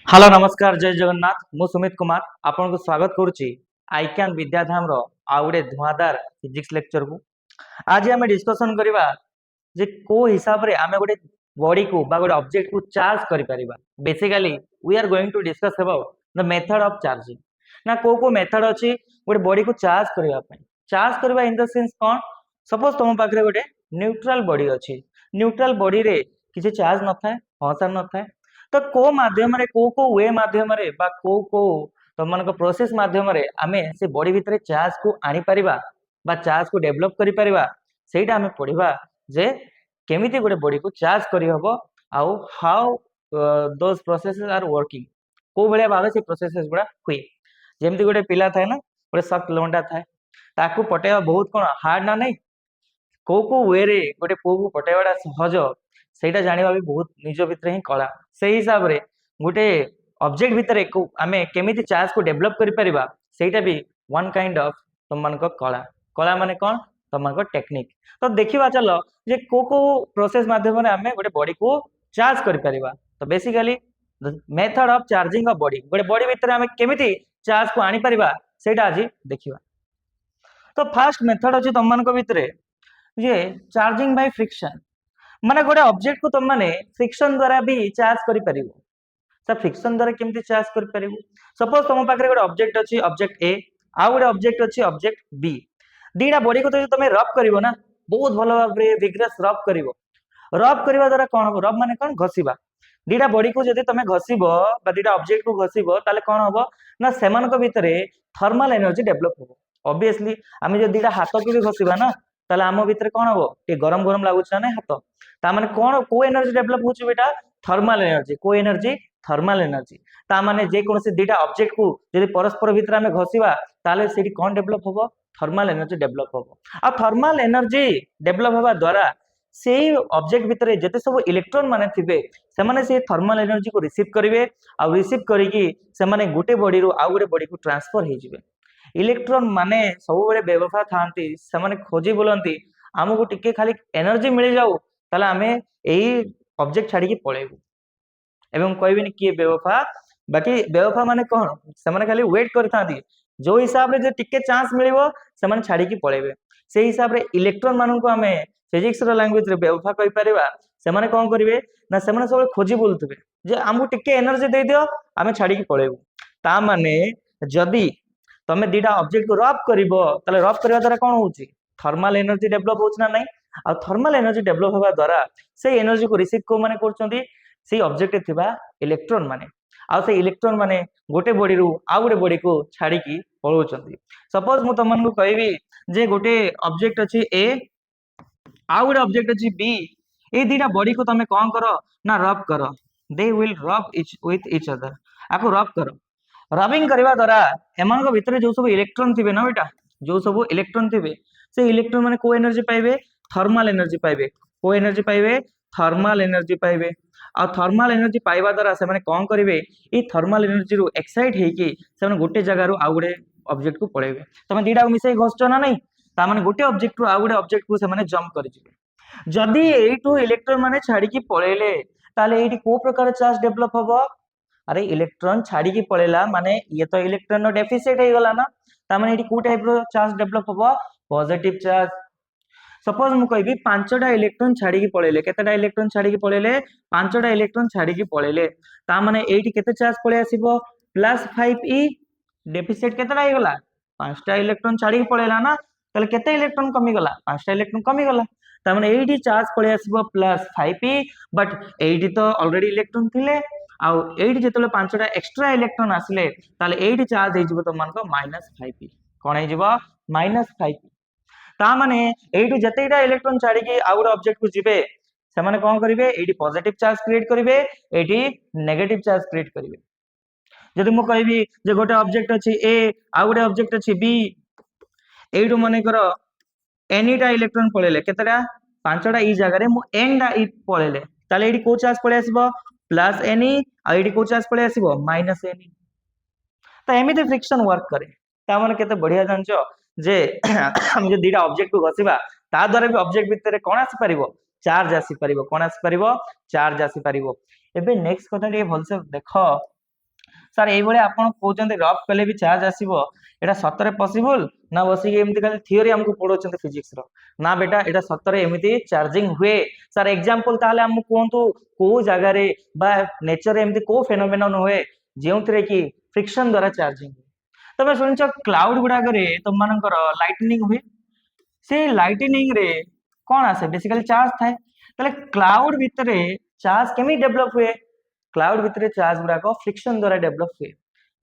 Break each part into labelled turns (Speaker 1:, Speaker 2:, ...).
Speaker 1: Hello नमस्कार जय जगन्नाथ मु सुमित कुमार आपन को स्वागत करुच्ची आईक्यान विद्याधाम रो आ गोटे धुआंधार फिजिक्स लेक्चर को आज आम डिस्कसन करवा जे को हिसाब रे आमे गोटे बॉडी को बा गोटे ऑब्जेक्ट को चार्ज करि परिबा। Basically we are going to discuss about the method of charging ना को मेथड अछि गोटे बॉडी को चार्ज करबा पय। चार्ज करबा in the sense cone suppose तुम पाखरे गोटे न्यूट्रल बॉडी अछि न्यूट्रल बॉडी रे किसी चार्ज न थाए हसा न थाए तो को माध्यम रे को वे माध्यम रे बा को तुम मान प्रोसेस माध्यम रे आमे से बॉडी भितर चार्ज को आनी परिबा बा चार्ज को डेवलप करि परिबा सेटा आमे पढिबा जे केमिति गोटे बॉडी को चार्ज करि हबो आउ how those processes are working को बेले भाबे से प्रोसेसेस गुडा हुई। जेमति गोटे पिला थाए ना गोटे सख्त लंडा थाए ताकू पटेवा बहुत कोन हार्ड ना नहीं को वे रे गोटे पो को पटेवाडा सहज सेटा जानिबा भी बहुत निज भितर ही कला से हिसाब रे गोटे ऑब्जेक्ट भितर को आमे केमिति चार्ज को डेवलप करि परिबा सेटा भी वन काइंड ऑफ तुम मान को कला कला माने कोन तुम मान को टेक्निक। तो देखिबा चलो जे को प्रोसेस माध्यम रे आमे गोटे बॉडी को चार्ज करि परिबा। तो basically method of charging of body गोटे बॉडी भितर आमे केमिति चार्ज को आनी परिबा सेटा आज देखिबा। तो फर्स्ट मेथड अछि तुम मान को भितर जे चार्जिंग बाय फ्रिक्शन माने गोटे ऑब्जेक्ट को तुम माने फ्रिक्शन द्वारा भी चार्ज करि परिबो। सर फ्रिक्शन द्वारा केमती चार्ज कर परिबो सपोज तुम पाखरे गोटे ऑब्जेक्ट अछि ऑब्जेक्ट ए आ गोटे ऑब्जेक्ट अछि ऑब्जेक्ट बी दीटा बॉडी को तो तुम रब करिवो ना बहुत भलो भाबरे विग्रेस रब करिवा द्वारा कोन हो रब माने कोन घसीबा दीटा बॉडी को जदि तुम घसीबो बा दीटा ऑब्जेक्ट को घसीबो ताले कोन होबो ना सेमान को भितरे थर्मल एनर्जी डेवलप होबो। ऑब्वियसली आमे जे दीटा हाथ को भी घसीबा ना ताले आमो भितरे कोन होबो ए गरम गरम लागुछ ना हाथ ता माने कोन को एनर्जी डेवलप होछ बेटा थर्मल एनर्जी को एनर्जी थर्मल एनर्जी ता माने जे कोनसे दीटा ऑब्जेक्ट को यदि परस्पर भितर आमे घसीबा ताले सेठी कोन डेवलप होबो थर्मल एनर्जी डेवलप होबो। आ थर्मल एनर्जी डेवलप होबा द्वारा सेही ऑब्जेक्ट भितर जते सब इलेक्ट्रॉन माने थिबे से माने से थर्मल एनर्जी को रिसीव करिवे आ रिसीव करिकी से माने गुटे बॉडी रो आ गुटे बॉडी को ट्रांसफर हे जिवे। इलेक्ट्रॉन माने सब बेले बेवफा थांती से माने खोजी बोलंती हमको टिके खाली एनर्जी मिल जाऊ ताले आमे एही ऑब्जेक्ट छाडी की पळेबू एवं कहबिनी किए बेवफा बाकी बेवफा माने कोन से माने खाली वेट करथांती जो हिसाब रे जे टिके चांस मिलिबो से माने छाडी की पळेबे से हिसाब रे इलेक्ट्रॉन मानन को हमें फिजिक्स रो लैंग्वेज रे बेवफा कहि परिबा से माने कोन करिवे ना से माने सब खोजी बोलथबे जे हमको टिके एनर्जी दे दियो आमे छाडी की पळेबू ता माने जदी तमे दीटा ऑब्जेक्ट को रब करिवो ताले रब करबा द्वारा कोन होउची थर्मल एनर्जी डेवलप होउछ ना नहीं आ थर्मल एनर्जी डेवलप होबा द्वारा से एनर्जी को रिसीव को माने करचंती से ऑब्जेक्ट थिबा इलेक्ट्रॉन माने आ से इलेक्ट्रॉन माने गोटे बॉडी रू आ गोटे बॉडी को छाडी की पळौचंती। सपोज मु तमन को कहबी जे गोटे ऑब्जेक्ट अछि ए आ गोटे ऑब्जेक्ट अछि बी ए दीटा बॉडी को तमे कोन करो ना रब करो दे विल रब इच विथ ईच अदर आको रब करो रबिंग करबा द्वारा एमान को भितरे जो सब इलेक्ट्रॉन थिबे ना बेटा जो सब इलेक्ट्रॉन थिबे से इलेक्ट्रॉन माने को एनर्जी पाइबे थर्मल एनर्जी पाइबे को एनर्जी पाइबे थर्मल एनर्जी पाइबे आ थर्मल एनर्जी पाइबा द्वारा से माने कोन करिवे ई थर्मल एनर्जी रो एक्साइट हेकी से माने गोटे जगह रो आ गोटे ऑब्जेक्ट को पळेबे तमे दीटा को मिसै घसचो ना नहीं ता माने गोटे ऑब्जेक्ट रो आ गोटे ऑब्जेक्ट को से माने जंप करि जिवे जदी एटू इलेक्ट्रॉन माने छाडी की पळेले ताले एटी को प्रकार चार्ज डेवलप होबो अरे इलेक्ट्रॉन छाडी की पळेला माने ये तो इलेक्ट्रॉन नो डेफिसिट हे गला ना ता माने एटी को टाइप रो चार्ज डेवलप होबो पॉजिटिव चार्ज। सपोज मु कहबी 5टा इलेक्ट्रॉन छाडी की पळेले केतेटा इलेक्ट्रॉन छाडी की पळेले 5टा इलेक्ट्रॉन छाडी की पळेले ता माने एटी केते चार्ज पळे आसीबो +5e डेफिसिट केतेटा हे गला 5टा इलेक्ट्रॉन छाडी की पळेला ना तले केते इलेक्ट्रॉन कमी गला 5टा इलेक्ट्रॉन कमी गला ता माने एटी चार्ज पळे आसीबो +5e बट एटी तो ऑलरेडी इलेक्ट्रॉन थिले आ एटी जेतले 5टा एक्स्ट्रा इलेक्ट्रॉन आसले ताले एटी चार्ज हे जिवो तो मान को -5e कोन हे जिवो -5e ता माने एटू जतेटा इलेक्ट्रॉन छाडी की आ गोटे ऑब्जेक्ट को जिवे से माने कोन करिवे एटी पॉजिटिव चार्ज क्रिएट करिवे एटी नेगेटिव चार्ज क्रिएट करिवे। जदि मु कहबी जे गोटे ऑब्जेक्ट अछि ए आ गोटे ऑब्जेक्ट अछि बी एटू माने करो एनीटा इलेक्ट्रॉन पळेले केतेटा 5टा ई जगह रे मु एनटा ई पळेले ताले एटी को चार्ज पळे आसीबो +ne आ एटी को चार्ज पळे आसीबो -ne त एमिति फ्रिक्शन वर्क करे ता माने केते बढ़िया जानचो जे हम जे दीटा ऑब्जेक्ट को घसीबा ता द्वारा भी ऑब्जेक्ट भितर कोन आसी परिबो चार्ज आसी परिबो कोन आसी परिबो चार्ज आसी परिबो। एबे नेक्स्ट कथा टे भलसे देखो सर ये भाई आपण कहते रफ कले भी चार्ज आसीबो एटा सतरे पॉसिबल ना बसी एमती खाली थ्योरी हमको पढ़ाउछन्ते फिजिक्स रो ना बेटा एटा सतरे एमती चार्जिंग हुए सर एग्जांपल ताले हम कोंतु को जगह रे बा नेचर एमती को फेनोमेनन हुए जेउतरे कि फ्रिक्शन द्वारा चार्जिंग तमे सुनिछ क्लाउड गुडा करे तुम मानकर लाइटनिंग हुए से लाइटनिंग रे कौन आसे बेसिकली चार्ज थाए ताले क्लाउड भितरे चार्ज केमी डेवलप हुए क्लाउड भितरे चार्ज गुडा को फ्रिक्शन द्वारा डेवलप हुए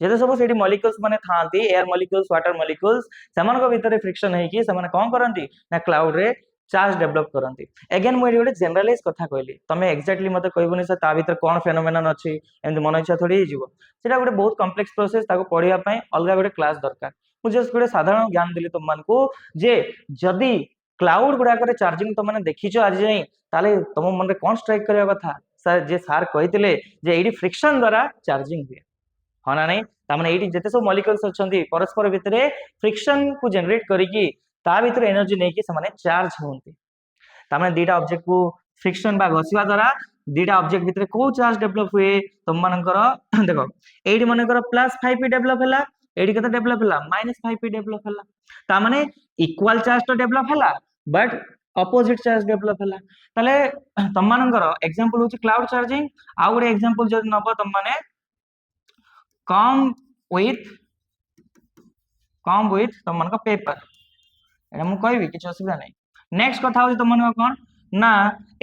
Speaker 1: जेते सब सेठी मॉलिक्यूल्स माने थांती एयर मॉलिक्यूल्स वाटर मॉलिक्यूल्स समान को भितरे फ्रिक्शन है कि समान कोन करंती ना क्लाउड रे चार्ज डेवलप करंती अगेन मु एडी जनरलाइज कथा कहली तमे एक्जेक्टली मते कहबोनी से ता भितर कोन फेनोमेनन अछि एंड मन इच्छा थोड़ी ही जीवो सेटा गोटे बहुत कॉम्प्लेक्स प्रोसेस ताको पढिया पई अलगा गोटे क्लास दरकार मु जस्ट गोटे साधारण ज्ञान दिली तुम मानकू जे जदी क्लाउड गुडा करे चार्जिंग तुम माने देखिचो आज जाई ताले तुम मन रे कोन स्ट्राइक करबा कथा सर जे सार कहितले जे एडी फ्रिक्शन द्वारा चार्जिंग हुए हाँ ना नहीं तामाने एटी जेते सब मॉलिक्यूल्स अछंती परस्पर भितरे फ्रिक्शन को जनरेट करिकी ता भितरे एनर्जी नेकी समाने चार्ज होंती तामाने दीटा ऑब्जेक्ट को फ्रिक्शन बा घसिवा द्वारा दीटा ऑब्जेक्ट भितरे को चार्ज डेवलप हुए तुम मानकर देखो एटी मानकर +5p डेवलप हला एटी कते डेवलप हला -5p डेवलप हला तामाने इक्वल चार्ज तो डेवलप हला बट अपोजिट चार्ज डेवलप हला तले तुम मानकर एग्जांपल होची क्लाउड चार्जिंग आ गुडे एग्जांपल जदी नबो तुम माने कम विथ तुम मन पेपर एटा मु कहबी किछ असुविधा नहीं नेक्स्ट कथा हो तुम मन कोन ना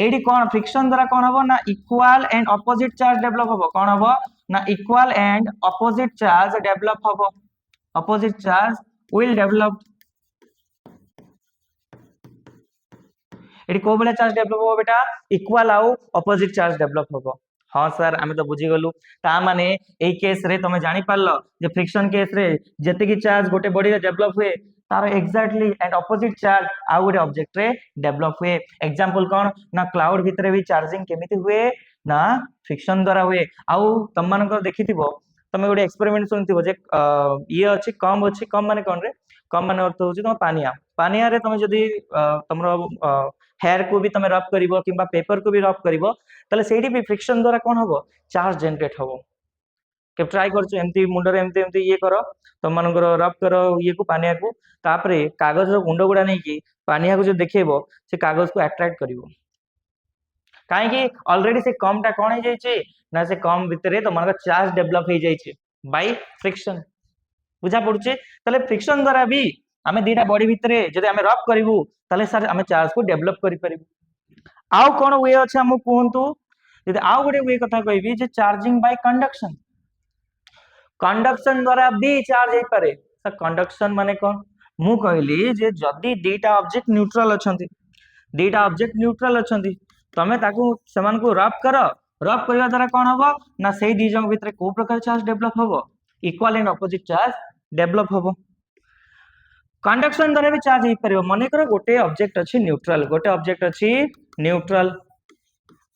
Speaker 1: एडी कोन फ्रिक्शन द्वारा कोन हबो ना equal and opposite charge develop हबो कोन हबो ना equal and opposite charge develop हबो अपोजिट चार्ज विल डेवलप एडी को बेला चार्ज डेवलप हबो बेटा इक्वल आउ अपोजिट चार्ज डेवलप हबो हाँ सर आमे तो बुझी गलु ता माने एई केस रे तमे जानि पारलो जे फ्रिक्शन केस रे जते की चार्ज गोटे बॉडी रे डेवलप हुए तार एक्जेक्टली एंड अपोजिट चार्ज आ गोटे ऑब्जेक्ट रे डेवलप हुए एग्जांपल कोन ना क्लाउड भितरे भी चार्जिंग केमिति हुए ना फ्रिक्शन द्वारा हुए आउ तम मानकर देखिथिबो तमे गोटे एक्सपेरिमेंट सुनथिबो जे ये अछि कम माने कोन रे कम माने अर्थ होची तम पानिया पानिया रे तमे जदी तमरो हेयर को भी तमे रफ करिवो किबा पेपर को भी रफ करिवो तले सेठी भी फ्रिक्शन द्वारा कोन हबो चार्ज जनरेट हबो के ट्राई करछु एमती मुंडर एमती ये करो तुम मानकर रफ करो ये को पानिया को तापरे कागज रो गुंड गुडा नै कि पानिया को जो देखैबो से कागज को अट्रैक्ट करिवो काहे कि ऑलरेडी से कम टा कोन हे जाय छै ना से कम भितरे तो मानकर चार्ज डेवलप हे जाय छै बाय फ्रिक्शन बुझा पड़ुचे तले फ्रिक्शन द्वारा भी आमे दीटा बॉडी भितरे जदि आमे रफ करिवु तले सर आमे चार्ज को डेवलप करि परिबु आउ कोन वे अछि हम कोहंतु जदि आउ गोटे वे कथा कहबी जे चार्जिंग बाय कंडक्शन कंडक्शन द्वारा भी चार्ज हे पारे सर कंडक्शन माने कोन मु कहली जे जदि दीटा ऑब्जेक्ट न्यूट्रल अछंती दीटा ऑब्जेक्ट न्यूट्रल अछंती तमे ताकू समान को रफ करबा द्वारा कोन हबो ना सेही दी जंग भितरे को प्रकार चार्ज डेवलप हबो equal and opposite charge develop हबो कंडक्शन द्वारा भी चार्ज हे परिबो माने करो गोटे ऑब्जेक्ट अछि न्यूट्रल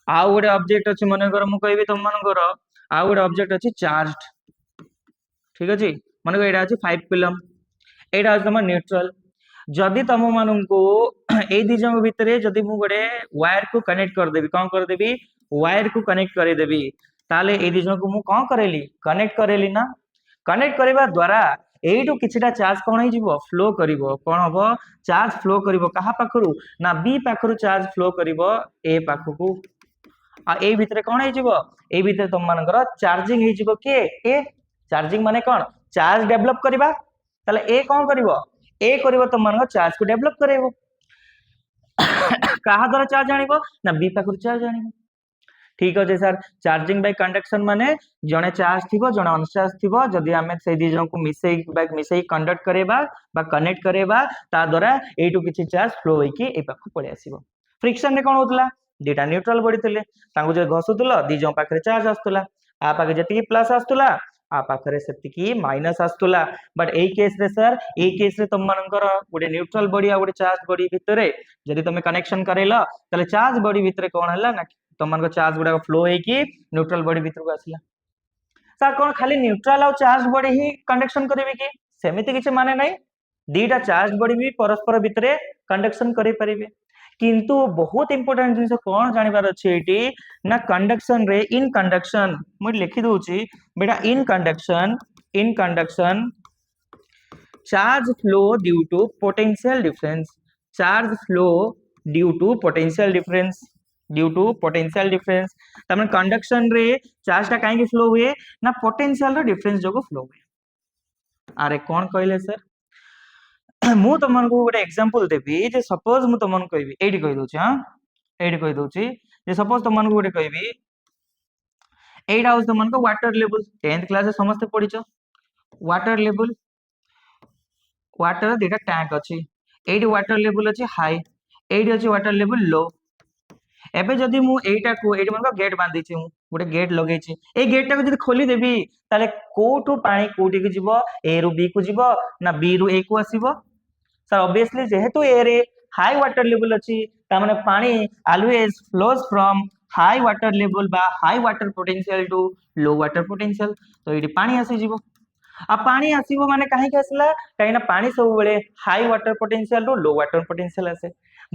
Speaker 1: आउ गोटे ऑब्जेक्ट अछि माने करो मु कहबी तुम मानकर आउ गोटे ऑब्जेक्ट अछि चार्ज्ड ठीक अछि माने को एडा अछि 5 कूलम एडा अछि तम न्यूट्रल जदि तम माननको ए दी जंग भितरे जदि मु गोटे वायर को कनेक्ट कर देबी कोन कर देबी वायर को कनेक्ट करे देबी ताले ए दी जंग को मु कोन करेली कनेक्ट करेली ना कनेक्ट करबा द्वारा एटू किछटा चार्ज कोन हे जिवो फ्लो करिवो कोन हबो चार्ज फ्लो करिवो कहा पाखरु ना बी पाखरु चार्ज फ्लो करिवो ए पाखकु आ ए भितरे कोन हे जिवो ए भितरे तुम मानकर चार्जिंग हे जिवो के ए चार्जिंग माने कोन चार्ज डेवलप करबा ताले ए कोन करिवो ए करिवो तुम मानकर चार्ज को डेवलप करेवो कहा द्वारा चार्ज आनिबो ना बी पाखरु चार्ज आनिबो ठीक अछि सर चार्जिंग बाय कंडक्शन माने जने चार्ज थिबो जने अनचार्ज थिबो जदि हमें से दी जन को मिसेई कंडक्ट करेबा बा कनेक्ट करेबा ता द्वारा एटू किछि चार्ज फ्लो होई कि ए पाखु पळे आसीबो फ्रिक्शन रे कोन होतला दीटा न्यूट्रल बॉडी थिले तांगु जे घसुतलो दी जन पाखरे चार्ज आस्तुला आ पाखे जति प्लस आस्तुला आ पाखरे सेति की माइनस आस्तुला बट ए केस रे तुम मानकर गोटे न्यूट्रल बॉडी आ गोटे चार्ज बॉडी भितरे जदि तुम कनेक्शन करेला तले चार्ज बॉडी भितरे कोन हला ना तुम मन को चार्ज गुडा फ्लो है कि न्यूट्रल बॉडी भीतर को आसला सर कोन खाली न्यूट्रल और चार्ज बॉडी ही कंडक्शन करिवे कि सेमिति किछ माने नै दीटा चार्ज बॉडी भी परस्पर भितरे कंडक्शन करि परिबे किंतु बहुत इंपोर्टेंट जिनस कौन जानिबार अछि एटी ना कंडक्शन रे इन कंडक्शन मु लिखि दोछि बेटा in conduction charge flow due to potential difference charge flow due to potential difference तमन कंडक्शन रे चार्ज टा काहे फ्लो हुए ना पोटेंशियल रो डिफरेंस जोगो फ्लो हुए अरे कौन कहले सर मु तुमको गोटे एग्जांपल देबी जे सपोज मु तुमन कहबी एडी कहि दोछि हां एडी कहि दोछि जे सपोज तुमन को गोटे कहबी एडा हाउस तुमन को वाटर लेवल 10th क्लास रे समस्त पढिचो वाटर लेवल वाटर दिटा टैंक अछि एडी वाटर लेवल अछि हाई एडी अछि वाटर लेवल लो एबे जदि मु एटा को एडी मन गेट बांधी छि मु गोटे गेट लगै छि ए गेट टा को जदि खोली देबी ताले कोठु पानी कोठी के जिवो ए रु बी को जिवो ना बी रु ए को आसीबो सर ऑब्वियसली जेहेतु ए रे हाई वाटर लेवल अछि ता माने पानी always flows from high water level बा high water potential to low water potential तो एडी पानी आसी जिवो आ पानी आसीबो माने काहे के आसला काहे ना पानी सब बेले हाई वाटर पोटेंशियल रो लो वाटर पोटेंशियल आसे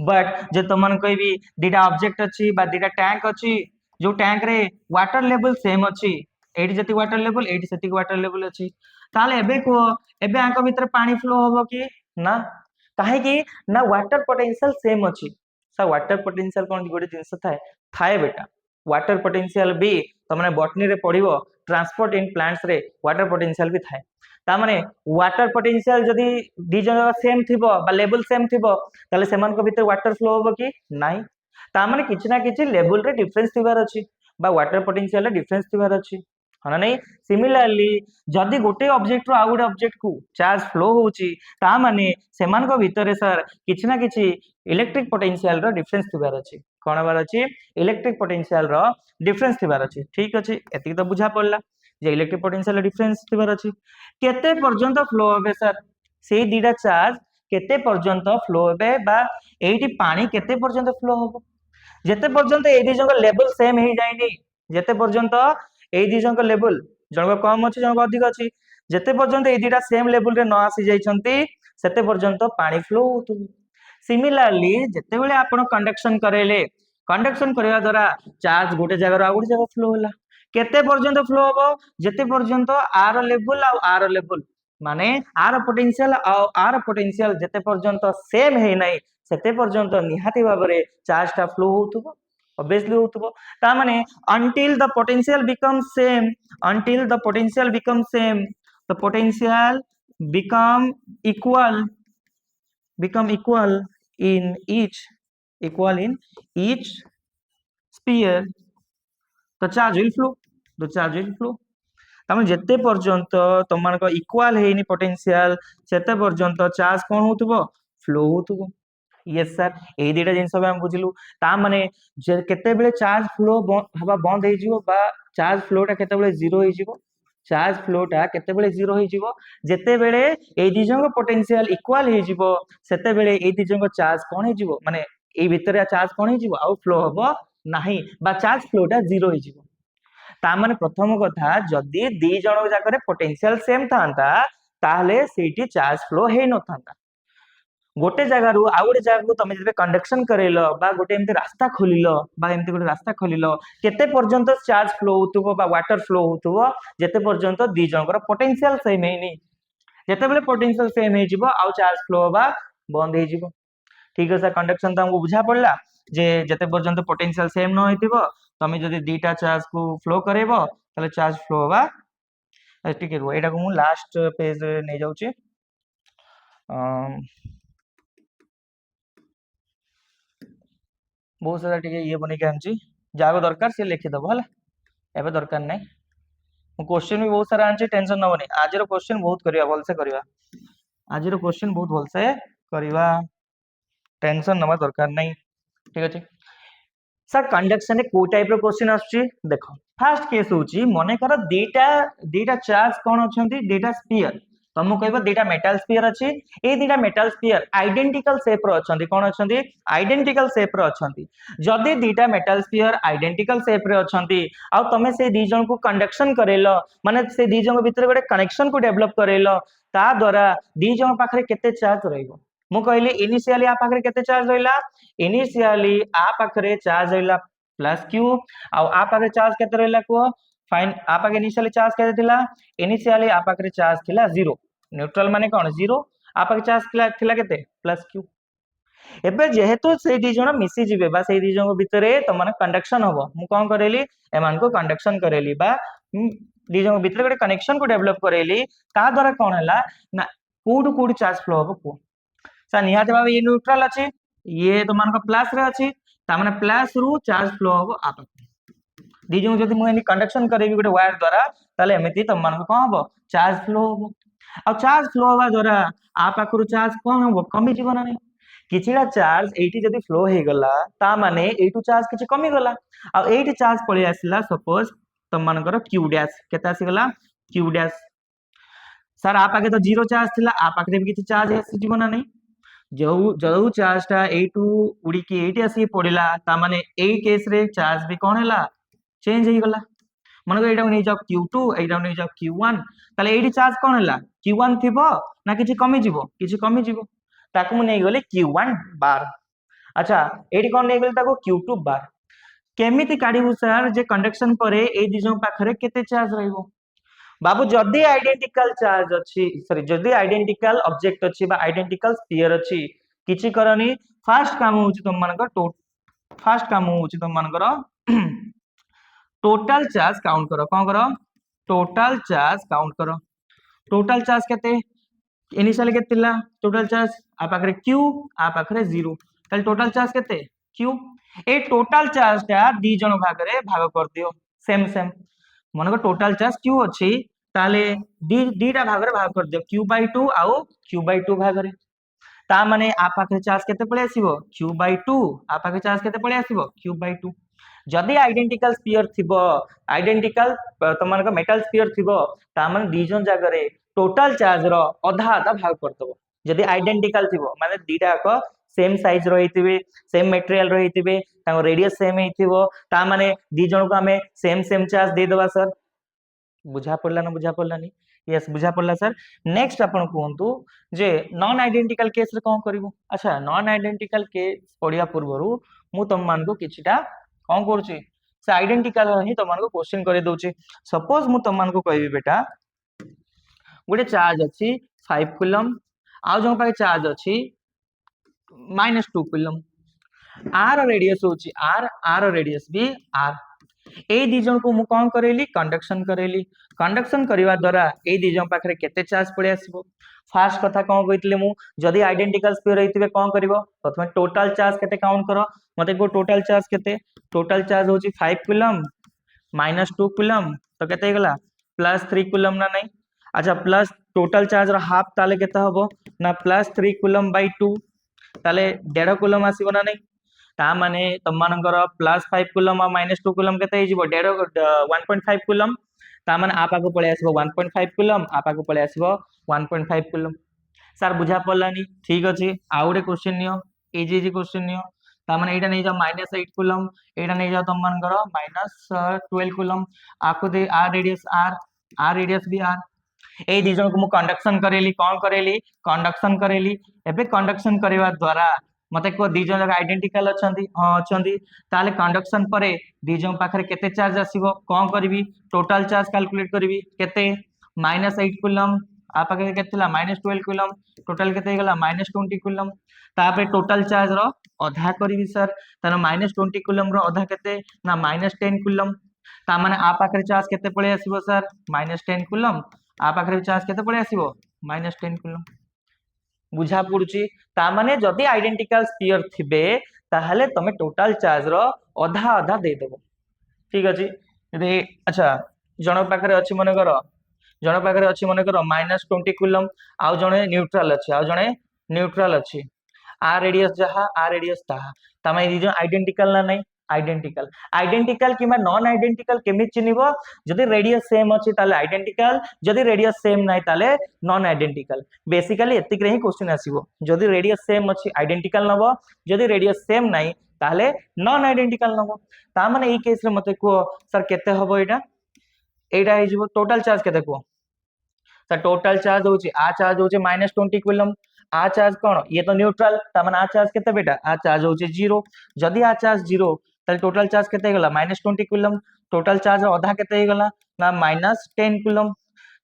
Speaker 1: बट जे तुमन कहबी दिटा ऑब्जेक्ट अछि बा दिटा टैंक अछि जो टैंक रे वाटर लेवल सेम अछि एडी जति वाटर लेवल एडी सेति वाटर लेवल अछि ताले एबे को एबे आंको भीतर पानी फ्लो होबो कि ना काहे कि ना वाटर पोटेंशियल सेम अछि सा वाटर पोटेंशियल कोन गोटे जिंस थाए थाए बेटा वाटर पोटेंशियल भी तमने बॉटनी रे पढिबो ट्रांसपोर्ट इन प्लांट्स रे वाटर पोटेंशियल भी थाए ता माने वाटर पोटेंशियल जदी दी जगह सेम थिबो बा लेवल सेम थिबो ताले सेमान को भीतर वाटर फ्लो होबो कि नाही ता माने किछि ना किछि लेवल रे डिफरेंस थिबार अछि बा वाटर पोटेंशियल रे डिफरेंस थिबार अछि हना नहीं सिमिलरली जदी गोटे ऑब्जेक्ट रो आ गोटे ऑब्जेक्ट को चार्ज फ्लो होउची ता माने सेमान को भीतर सर किछि ना किछि इलेक्ट्रिक पोटेंशियल रो डिफरेंस थिबार अछि कोन बार अछि इलेक्ट्रिक पोटेंशियल रो डिफरेंस थिबार अछि ठीक अछि एति तो बुझा पड़ला जे इलेक्ट्रिक पोटेंशियल डिफरेंस थिबार अछि केते पर्यंत फ्लो होबे सर सेही दीटा चार्ज केते पर्यंत फ्लो होबे बा एठी पानी केते पर्यंत फ्लो होबो जेते पर्यंत ए दी जंग लेवल सेम हे जायनी जेते पर्यंत ए दी जंग लेवल जंग कम अछि जंग अधिक अछि जेते पर्यंत ए दीटा सेम लेवल रे न आसी जायछंती सेते पर्यंत पानी फ्लो होतु सिमिलरली जेते बेले आपण कंडक्शन करेले कंडक्शन करबा द्वारा चार्ज गोटे जगह आ गोटे जगह फ्लो होला केते पर्यंत फ्लो होबो जेते पर्यंत आर लेवल आ आर लेवल माने आर पोटेंशियल जेते पर्यंत सेम हे नै सेते पर्यंत निहाती भाबरे चार्ज टा फ्लो होतुबो ऑब्वियसली होतुबो ता माने until the potential becomes same until the potential becomes same the potential become equal in each sphere the charge will flow तमें जेते पर्यंत तुमन को इक्वल हेनी पोटेंशियल सेते पर्यंत चार्ज कोन होतबो फ्लो होतबो यस सर ए दीटा जिंस हम बुझिलु ता माने जे केते बेले चार्ज फ्लो हवा बंद हे जिवो बा चार्ज फ्लो टा केते बेले जीरो हे जिवो चार्ज फ्लो टा केते बेले जीरो हे जिवो जेते बेले ए दी जंग पोटेंशियल इक्वल हे जिवो सेते बेले ए दी जंग चार्ज कोन हे जिवो माने ए भीतर चार्ज कोन हे जिवो आ फ्लो हबो नाही बा चार्ज फ्लो टा जीरो हे जिवो ता माने प्रथम कथा जदी दी जण जाकरे पोटेंशियल सेम थांता ताहले सेठी चार्ज फ्लो हे न थांता गोटे जगह रु आ गोटे जगह को तमे जबे कंडक्शन करेलो बा गोटे एमते रास्ता खोलिलो बा एमते गोटे रास्ता खोलिलो केते पर्यंत चार्ज फ्लो होतुबो बा वाटर फ्लो होतुबो जेते पर्यंत दी जणकर पोटेंशियल सेम हेनी जेते बेले पोटेंशियल सेम हे जिवो आ चार्ज फ्लो बा बंद हे जिवो ठीक है सर कंडक्शन तो हमको बुझा पड़ला जे जेते पर्यंत पोटेंशियल सेम न होइतिबो तमे जदी दीटा चार्ज को फ्लो करेबो ताले चार्ज फ्लो होबा ठीक है एटा को मु लास्ट पेज रे नै जाउची बहुत सारा टिके ये बने के आनची जागो दरकार से लिखि दबो हला एबे दरकार नै क्वेश्चन भी बहुत सारा आनची टेंशन न बनी आज रो क्वेश्चन बहुत करिया बोल से करिया आज रो क्वेश्चन बहुत बोल से करिवा टेंशन नवा दरकार नै ठीक अछि सर कंडक्शन रे को टाइप रो क्वेश्चन आछी देखो फर्स्ट केस होची मने कर दीटा चार्ज कोन अछंती दीटा स्फीयर तमु कहबो दीटा मेटल स्फीयर अछि ए दीटा मेटल स्फीयर आइडेंटिकल शेप रो अछंती कोन अछंती आइडेंटिकल शेप रो अछंती जदी दीटा मेटल स्फीयर आइडेंटिकल शेप रे अछंती आ तमे से दी जण को कंडक्शन करेलो माने से दी जण भीतर गोटे कनेक्शन को डेवलप करेलो ता द्वारा दी जण पाखरे केते चार्ज रहइबो मु कहली इनिशियली आ पाखरे केते चार्ज रहिला इनिशियली आ पाखरे चार्ज रहिला प्लस क्यू आ पाखरे चार्ज केते रहिला को फाइन आ पाखरे इनिशियली चार्ज केते थिला इनिशियली आ पाखरे चार्ज थिला 0 न्यूट्रल माने कोन 0 आ पाखरे चार्ज थिला केते प्लस क्यू एबे जेहेतु से दी जण मिसी जिवे बा से दी जण भितरे त माने कंडक्शन हबो मु कोन करेली एमान को कंडक्शन करेली बा दी जण भितरे गोटे कनेक्शन को डेवलप करेली ता द्वारा कोन हला ना कोड चार्ज फ्लो हबो को सा निहाते भाबे ये न्यूट्रल अछि ये तो मान को प्लस रे अछि ता माने प्लस रु चार्ज फ्लो हबो आ दी जण जदी मु एनी कंडक्शन करेबी गोटे वायर द्वारा ताले एमिति त मान को कोन हबो चार्ज फ्लो हबो आ चार्ज फ्लो हवा द्वारा आ पाखरु चार्ज कोन हबो कमी जीवन नै किछिटा चार्ज एठी जदी फ्लो हे गला ता माने एठू चार्ज किछि कमी गला आ एठी चार्ज पळे आसिला सपोज तम मानकर क्यू डैश केते आसी गला क्यू डैश सर आ पाखे तो जीरो चार्ज थिला आ पाखे भी किछि चार्ज आसी जीवन नै जो जो चार्ज टा एठू उडी की एठी आसी पड़िला ता माने एई केस रे चार्ज भी कोन हैला चेंज हे गला मन को एटा नै जाओ Q2 एटा नै जाओ Q1 ताले एठी चार्ज कोन हैला Q1 थिबो ना किछि कमी जीवो ताकू मु नै गले Q1 बार अच्छा एठी कोन नै गले ताको Q2 बार केमिति काढिबु सर जे कंडक्शन परे ए दिजो पाखरे केते चार्ज रहइबो बाबू जदी आइडेंटिकल चार्ज अछि सॉरी जदी आइडेंटिकल ऑब्जेक्ट अछि बा आइडेंटिकल स्फीयर अछि किछि करनी फर्स्ट काम होउछि तुम मानकर फर्स्ट काम होउछि तुम मानकर टोटल चार्ज काउंट करो कोन करो टोटल चार्ज काउंट करो टोटल चार्ज केते इनिशियली केते थिला टोटल चार्ज आ पाखरे q आ पाखरे 0 ताले टोटल चार्ज केते q ए टोटल चार्ज ता दी जण भागरे भाग कर दियो सेम सेम मन को टोटल चार्ज q अछि ताले दीटा भागरे भाग कर दियो q/2 आउ q/2 भागरे ता माने आ पाखे चार्ज केते पळे आसीबो q/2 आ पाखे चार्ज केते पळे आसीबो q/2 जदी आइडेंटिकल स्फीयर थिबो आइडेंटिकल तमन को मेटल स्फीयर थिबो ता माने दी जन जागरे टोटल चार्ज रो आधा आधा भाग करतबो जदी आइडेंटिकल थिबो माने दीटा को सेम साइज रहितिबे सेम मटेरियल रहितिबे ताको रेडियस सेम हेतिबो ता माने दी जन को हमें सेम सेम चार्ज दे देबा सर बुझा पड़ला ना बुझा पड़लानी यस बुझा पड़ला सर नेक्स्ट अपन कहंतु जे नॉन आइडेंटिकल केस रे कोन करबो अच्छा नॉन आइडेंटिकल केस पडिया पूर्वरु मु तम मान को किछिटा कोन करछि से आइडेंटिकल ही तम मान को क्वेश्चन करे दोछि सपोज मु तम मान को कहबी बेटा गोटे चार्ज अछि 5 कूलम आ जो पाके चार्ज अछि -2 कूलम आर रेडियस होछि आर रेडियस भी आर ए दी जन को मु कोन करेली कंडक्शन करबा द्वारा ए दी जन पाखरे केते चार्ज पड़े आसीबो फर्स्ट कथा कोन कहितले मु जदी आइडेंटिकल स्फीयर रहितबे कोन करबो प्रथमे टोटल चार्ज केते काउंट करो मते को टोटल चार्ज होची 5 कूलम -2 कूलम तो केते गेला +3 कूलम ना नहीं अच्छा प्लस टोटल चार्ज रो हाफ ताले केते हबो ना +3 कूलम/2 ताले 1.5 कूलम आसीबो ना नहीं ता माने तमनकर +5 कूलम और -2 कूलम केते हिजिबो 1.5 कूलम ता माने आपा को पळे आसीबो 1.5 कूलम आपा को पळे आसीबो 1.5 कूलम सर बुझा पड़लानी ठीक अछि आउडे क्वेश्चन नियो इजी क्वेश्चन नियो ता माने एटा नै जा -8 कूलम एटा नै जा तमनकर -12 कूलम आको दे आर रेडियस भी आर ए दी जन को मु कंडक्शन करेली कोन करेली कंडक्शन करेली एबे कंडक्शन करबा द्वारा मते को दी जन आइडेंटिकल अछंती हां अछंती ताले कंडक्शन परे दी जन पाखरे केते चार्ज आसीबो कोन करबी टोटल चार्ज कैलकुलेट करबी केते -8 कूलम आ पाखरे केते थिला -12 कूलम टोटल केते गेला -20 कूलम तापरे टोटल चार्ज रो आधा करबी सर तार -20 कूलम रो आधा केते ना -10 कूलम ता माने आ पाखरे चार्ज केते पळे आसीबो सर -10 कूलम आ पाखरे चार्ज केते पळे आसीबो -10 कूलम बुझा पड़ुची ता माने जदी आइडेंटिकल स्फीयर थिबे ताहले तमे टोटल चार्ज रो आधा आधा दे देबो ठीक अछि रे अच्छा जण पाखरे अछि मने करो जण पाखरे अछि मने करो -20 कूलम आ जणे न्यूट्रल अछि आ जणे न्यूट्रल अछि आ रेडियस जहा आ रेडियस ताहा तमे इ जो आइडेंटिकल ना नहीं आइडेंटिकल किबा नॉन आइडेंटिकल केमि चिनिबो जदी रेडियस सेम अछि ताले आइडेंटिकल जदी रेडियस सेम नाही ताले नॉन आइडेंटिकल बेसिकली एतिक रे ही क्वेश्चन आसीबो जदी रेडियस सेम अछि आइडेंटिकल नबो जदी रेडियस सेम नाही ताले नॉन आइडेंटिकल नबो ता माने ई केस रे मते को सर केते हबो एटा हिजबो टोटल चार्ज केते को सर टोटल चार्ज होची आ चार्ज होची -20 कूलम आ चार्ज कौन ये तो न्यूट्रल ता माने आ चार्ज केते बेटा आ चार्ज होची 0 जदी आ चार्ज 0 ताले टोटल चार्ज केते गला -20 कूलम टोटल चार्ज अधा केते गला ना -10 कूलम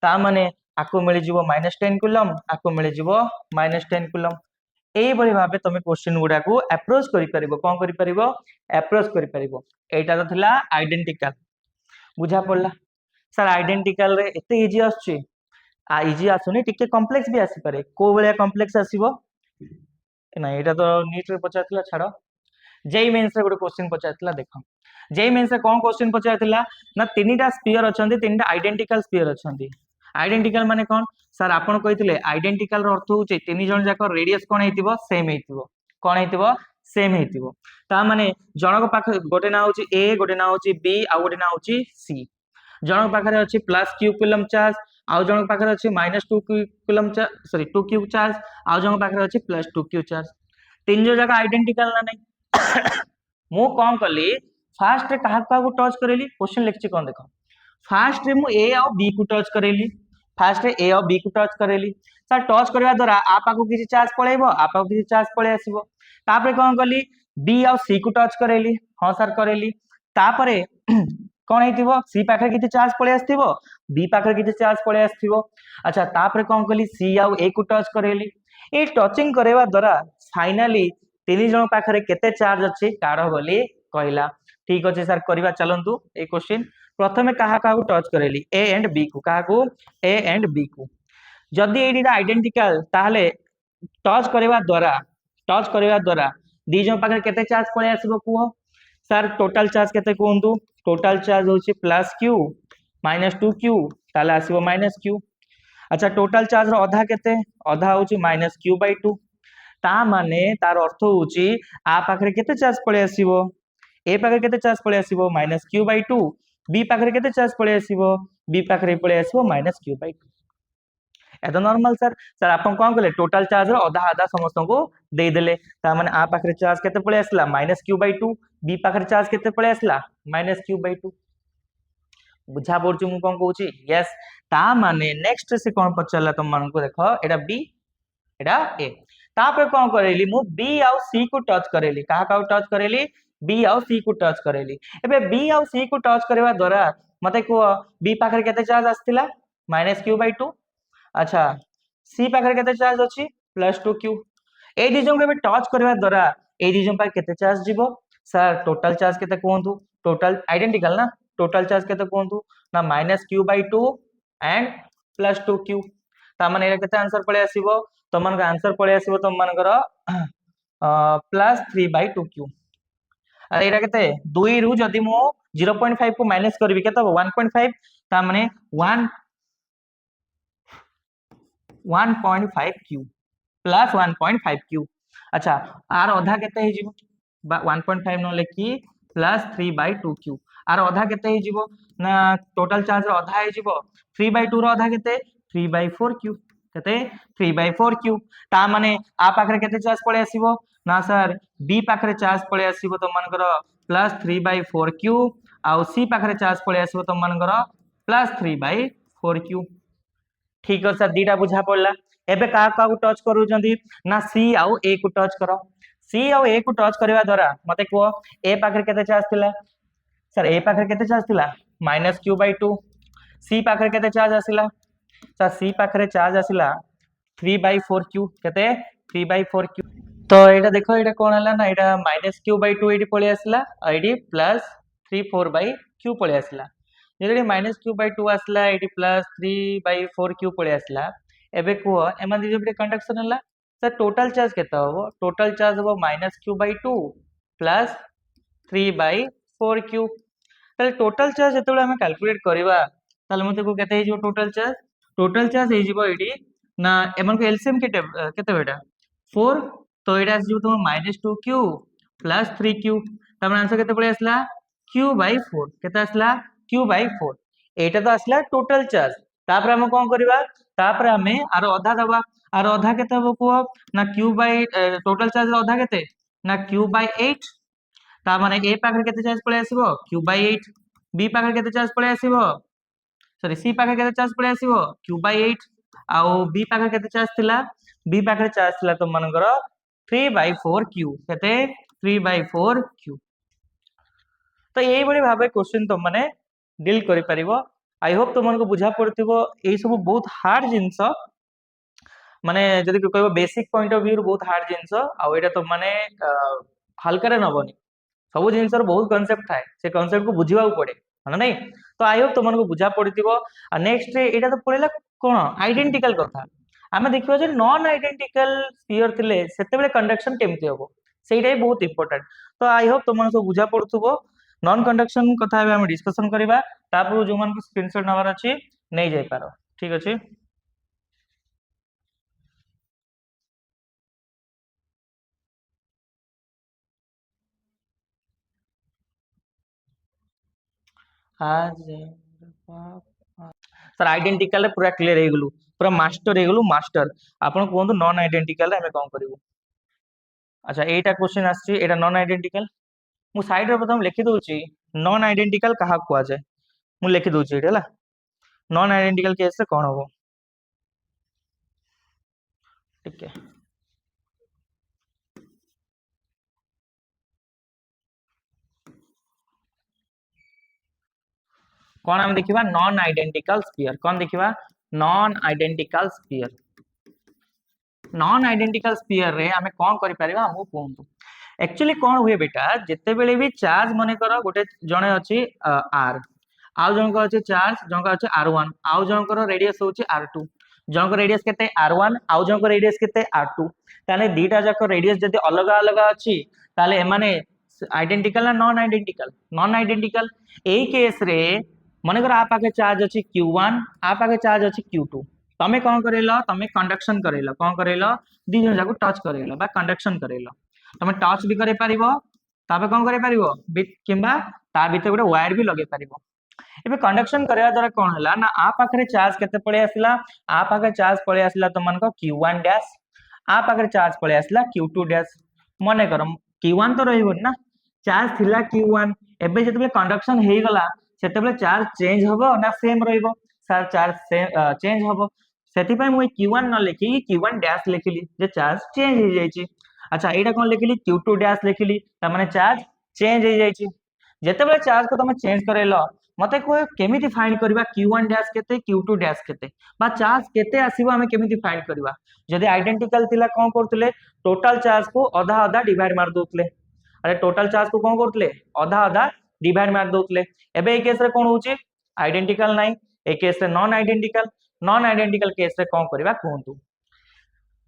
Speaker 1: ता माने आको मिली जिवो -10 कूलम आको मिली जिवो -10 कूलम एई बळी भाबे तमे क्वेश्चन गुडा को अप्रोच करि परिबो कोन करि परिबो अप्रोच करि परिबो एटा तो थिला आइडेंटिकल बुझा पड़ला सर आइडेंटिकल रे एते इजी आछी आ इजी आसुनी टिके कॉम्प्लेक्स भी आसी पारे को बळिया कॉम्प्लेक्स आसीबो ना एटा तो नीट रे पचारथिला छाड़ो जेई मेंस रे गोटे क्वेश्चन पचारथिला देखो जेई मेंस रे कोन क्वेश्चन पचारथिला ना तीनटा स्फीयर अछंती तीनटा आइडेंटिकल स्फीयर अछंती आइडेंटिकल माने कोन सर आपण कहिथिले आइडेंटिकल रो अर्थ होचे तीन जण जाक रेडियस कोन हेतिबो सेम हेतिबो कोन हेतिबो सेम हेतिबो ता माने जनक पाख गोटे ना होची ए गोटे ना होची बी आ गोटे ना होची सी जनक पाखरे अछि प्लस क्यू कूलम चार्ज आउ जनक पाखरे अछि -2 coulomb charge sorry 2 Q charge आउ जनक पाखरे अछि +2 क्यू चार्ज तीन जो जगह आइडेंटिकल ना नहीं मु कोन कली फास्ट रे कहा को टच करेली क्वेश्चन लिखछि कोन देखो फास्ट रे मु ए और बी को टच करेली फास्ट रे ए और बी को टच करेली सर टच करबा द्वारा आ पाखु किछि चार्ज पळेबो आ पाखु किछि चार्ज पळे आसीबो तापरे कोन कली बी और सी को टच करेली हां सर करेली तापरे कोन हेतिबो सी पाखरे किछि चार्ज पळे आस्थिबो बी पाखरे किछि चार्ज पळे आस्थिबो अच्छा तापरे कोन कली सी और ए को टच करेली ए टचिंग करबा द्वारा फाइनली तीन जण पाखरे केते चार्ज अछि काढो बोली कहला ठीक अछि सर करबा चलंतु ए क्वेश्चन प्रथमे कहा कहा को टच करेली ए एंड बी को कहा को ए एंड बी को जदी एडीटा आइडेंटिकल ताहले टच करबा द्वारा दी जण पाखरे केते चार्ज पळे आसीबो कुहो सर टोटल चार्ज केते कोहंतु टोटल चार्ज होची प्लस क्यू -2 क्यू ताले आसीबो -क्यू अच्छा टोटल चार्ज रो आधा केते आधा होची -q/2 ता माने तार अर्थ होची आ पाखरे केते चार्ज पळे आसीबो ए पाखरे केते चार्ज पळे आसीबो -q/2 बी पाखरे केते चार्ज पळे आसीबो बी पाखरे पळे आसीबो -q/2 ए तो नॉर्मल सर सर आपण कोन कले टोटल चार्ज रो आधा आधा समस्त को दे देले ता माने आ पाखरे चार्ज केते पळे आसला -q/2 बी पाखरे चार्ज केते पळे आसला -q/2 बुझा पड़छु मु कोन कहूची यस ता माने नेक्स्ट से कोन पचला तुम मन को देखो एटा बी एटा ए तापर कोन करेली मु बी आउ सी को टच करेली कहा का टच करेली बी आउ सी को टच करेली एबे बी आउ सी को टच करबा द्वारा मते को बी पाखरे केते चार्ज आस्थिला -q/2 अच्छा सी पाखरे केते चार्ज अछि +2 क्यू ए दी जंग के टच करबा द्वारा ए दी जंग पर केते चार्ज जीवो सर टोटल चार्ज केते कोहंतु टोटल आइडेंटिकल ना टोटल चार्ज केते कोहंतु ना -q/2 एंड +2 क्यू ता माने एटा केते आंसर पळे आसीबो तमन का आंसर पळे आसीबो तम मानकर +3/2 क्यू अरे एटा केते 2 रु जदी मो 0.5 को माइनस करबी केते 1.5 ता माने 1.5 क्यू प्लस 1.5 क्यू अच्छा आर आधा केते हे जिवो 1.5 न लेखी +3/2 क्यू आर आधा केते हे जिवो ना टोटल चार्ज रो आधा हे जिवो 3/2 रो आधा केते 3/4 क्यू केते 3/4 क्यू ता माने आ पाखरे केते चार्ज पळे आसीबो ना सर बी पाखरे चार्ज पळे आसीबो तो मानकर +3/4 क्यू आ सी पाखरे चार्ज पळे आसीबो तो मानकर +3/4 क्यू ठीक है सर दीटा बुझा पड़ला एबे का का को टच करू जंदी ना सी आउ ए को टच करो सी आउ ए को टच करबा द्वारा मते को ए पाखरे केते चार्ज थिला सर ए पाखरे केते चार्ज थिला -q/2 सी पाखरे केते चार्ज आसिला सर सी पाखरे चार्ज आसिला 3/4 क्यू केते 3/4 क्यू तो एटा देखो एटा कोन हला ना एटा -q/2 एडी पळे आसिला एडी +3/4/q पळे आसिला जेडी -q/2 आसला एडी +3/4 क्यू पळे आसला एबे को एमा दी जे कंडक्शन हला सर टोटल चार्ज केता हो टोटल चार्ज हो -q/2 +3/4 क्यू तले टोटल चार्ज जेतबे हम कैलकुलेट करबा तले मते को केते हे जो टोटल चार्ज हे जिवो एडी ना एमन को एलसीएम केते बेटा 4 तो एडा जो तुम -2 क्यू +3 क्यू तमन आंसर केते पळे आसला q/4 केते आसला q/4 एटा तो आसला टोटल चार्ज तापर हम कोन करबा तापर हम आर आधा दबा आर आधा केते हो को ना टोटल चार्ज आधा केते ना q/8 ता माने ए पाखरे केते चार्ज पळे आसीबो q/8 बी पाखरे केते चार्ज पळे आसीबो सॉरी सी पाखरे केते चार्ज पळे आसीबो q/8 आउ बी पाखरे केते चार्ज थिला बी पाखे चार्ज थिला तुम मानकर 3/4 क्यू केते 3/4 क्यू। तो यही बड़ी भाबे क्वेश्चन तुम माने डील करि परिबो। आई होप तुमको बुझा पड़थिबो एई सब बहुत हार्ड जिंस माने जदि कहबो बेसिक पॉइंट ऑफ व्यू बहुत हार्ड जिंस आ एटा तुम माने हल्का रे नबनी सब जिंस बहुत कॉन्सेप्ट थाए से कॉन्सेप्ट को बुझिबा पड़े है नहीं। तो आई होप तुमको बुझा पड़थिबो। आ नेक्स्ट एटा तो पड़ेला कोन आइडेंटिकल कथा आमे देखिबो जे नॉन आइडेंटिकल स्फीयर थिले सेते बेले कंडक्शन केमति होबो सेइटा ही बहुत इंपोर्टेंट। तो आई होप तुमको सब बुझा पड़थुबो। नॉन कंडक्शन कथा हम डिस्कशन करबा तापर जो मान को स्क्रीनशॉट नवार अछि नै जाय पारो ठीक अछि। आज सर आइडेंटिकल रे पूरा क्लियर हे गेलु पूरा मास्टर हे गेलु मास्टर आपण कोन नॉन आइडेंटिकल रे हमें कोन करिवो। अच्छा एटा क्वेश्चन आछि एटा नॉन आइडेंटिकल मु साइड रे प्रथम लिखि दोछि नॉन आइडेंटिकल कहा कुआ जाय मु लिखि दोछि एटा हला नॉन आइडेंटिकल केस रे कोन होबो ठीक है। कौन हम देखिबा नॉन आइडेंटिकल स्फीयर कौन देखिबा non identical sphere non identical sphere रे हमें कौन करि परिबा हमहु कोंतु एक्चुअली कौन हुए बेटा जेते बेले भी चार्ज मने करो गोटे जणे अछि आर आउ जणको अछि चार्ज जणको अछि r1 आउ जणको रेडियस होछि r2 जणको रेडियस केते r1 आउ जणको रेडियस केते r2 ताने दीटा जाको रेडियस जदी अलग अलग अछि ताले एमाने आइडेंटिकल ना नॉन आइडेंटिकल एई केस रे मने कर आ पाके चार्ज अछि q1 आ पाके चार्ज अछि q2 तमे कौन करेलो तमे कंडक्शन करेलो कौन करेलो दी जन जाको टच करेलो बा कंडक्शन करेलो तमे टच भी करे पारिबो ताबे कौन करे पारिबो किंबा ता भीतर गोटे वायर भी लगे पारिबो। एबे कंडक्शन करया द्वारा कौन हला ना आ पाखरे चार्ज केते पळे आसिला आ पाखरे चार्ज पळे आसिला त मन को q1 डैश आ पाखरे चार्ज पळे आसिला q2 डैश मने कर q1 तो रहिबो ना चार्ज थिला q1 एबे जतबे कंडक्शन हेई गला सेतेबे चार्ज चेंज होबो ना सेम रहिबो सर चार्ज चेंज होबो सेति पय मु q1 न लिखि q1 डैश लिखिली जे चार्ज चेंज हे जाई छी। अच्छा एटा कोन लिखिली q2 डैश लिखिली त माने चार्ज चेंज हे जाई छी जेतेबे चार्ज को तुम चेंज करेलो मते को केमिति फाइंड करबा q1 डैश केते q2 डैश केते बा चार्ज केते आसीबो हमें केमिति फाइंड करबा जदि आइडेंटिकल थिला कोन करतले टोटल चार्ज को आधा आधा डिवाइड मार दोतले अरे टोटल चार्ज को कोन करतले आधा आधा डिवाइड मार दोतले एबे ए केस रे कोन होची आइडेंटिकल नाही ए केस रे नॉन आइडेंटिकल केस रे कोन करबा कोंतु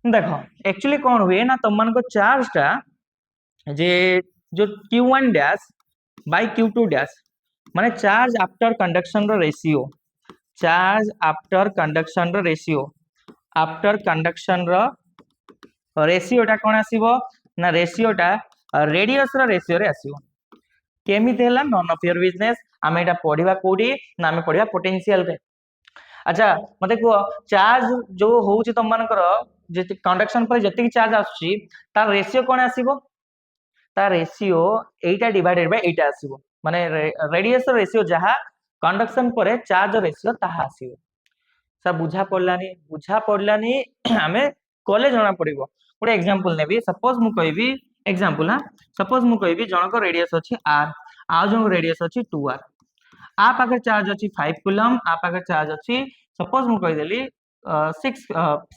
Speaker 1: देखो एक्चुअली कोन हुए ना तुम मन को चार्ज टा जे जो q1 dash by q2 dash माने charge after conduction row ratio charge after conduction row ratio after conduction row ratio टा कोन आसीबो ना रेशियो टा रेडियस रो रेशियो रे आसीबो केमिति हला नॉन ऑफ योर बिजनेस आमे एटा पढिबा कोडी ना आमे पढिबा पोटेंशियल रे। अच्छा मते को चार्ज जो होउची तुम मानकर जे कंडक्शन पर जति चार्ज आछी तार रेशियो कोन आसीबो तार रेशियो एटा डिवाइडेड बाय एटा आसीबो माने रेडियस रेशियो जहा कंडक्शन पर चार्ज रेशियो ताहा आसीबो सब बुझा पड़लानी आमे कॉलेज जणा पड़िबो गोटे एग्जांपल नेबी सपोज मु कहबी एग्जांपल हां सपोज मु कहबी जणको रेडियस अछि r आ जणको रेडियस अछि 2r आ पाखे चार्ज अछि 5 कूलम आ पाखे चार्ज अछि सपोज मु कहि देली 6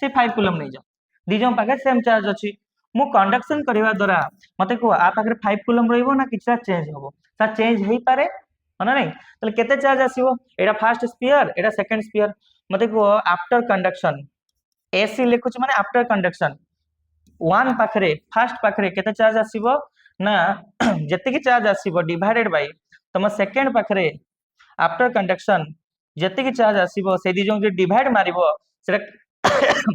Speaker 1: से 5 कूलम नै जा दी जण पाखे सेम चार्ज अछि मु कंडक्शन करबा द्वारा मते को आ पाखे 5 कूलम रहइबो ना किछा चेंज होबो सा चेंज हेई पारे माने नै तले केते चार्ज आसीबो एटा फर्स्ट स्फीयर एटा सेकंड स्फीयर मते को आफ्टर कंडक्शन एसी लिखुछ माने आफ्टर कंडक्शन वन पाखरे फर्स्ट पाखरे केते चार्ज आसीबो ना जति की चार्ज आसीबो डिवाइडेड बाय तम सेकंड पाखरे आफ्टर कंडक्शन जति की चार्ज आसीबो से दी जो डिवाइड मारिबो सेटा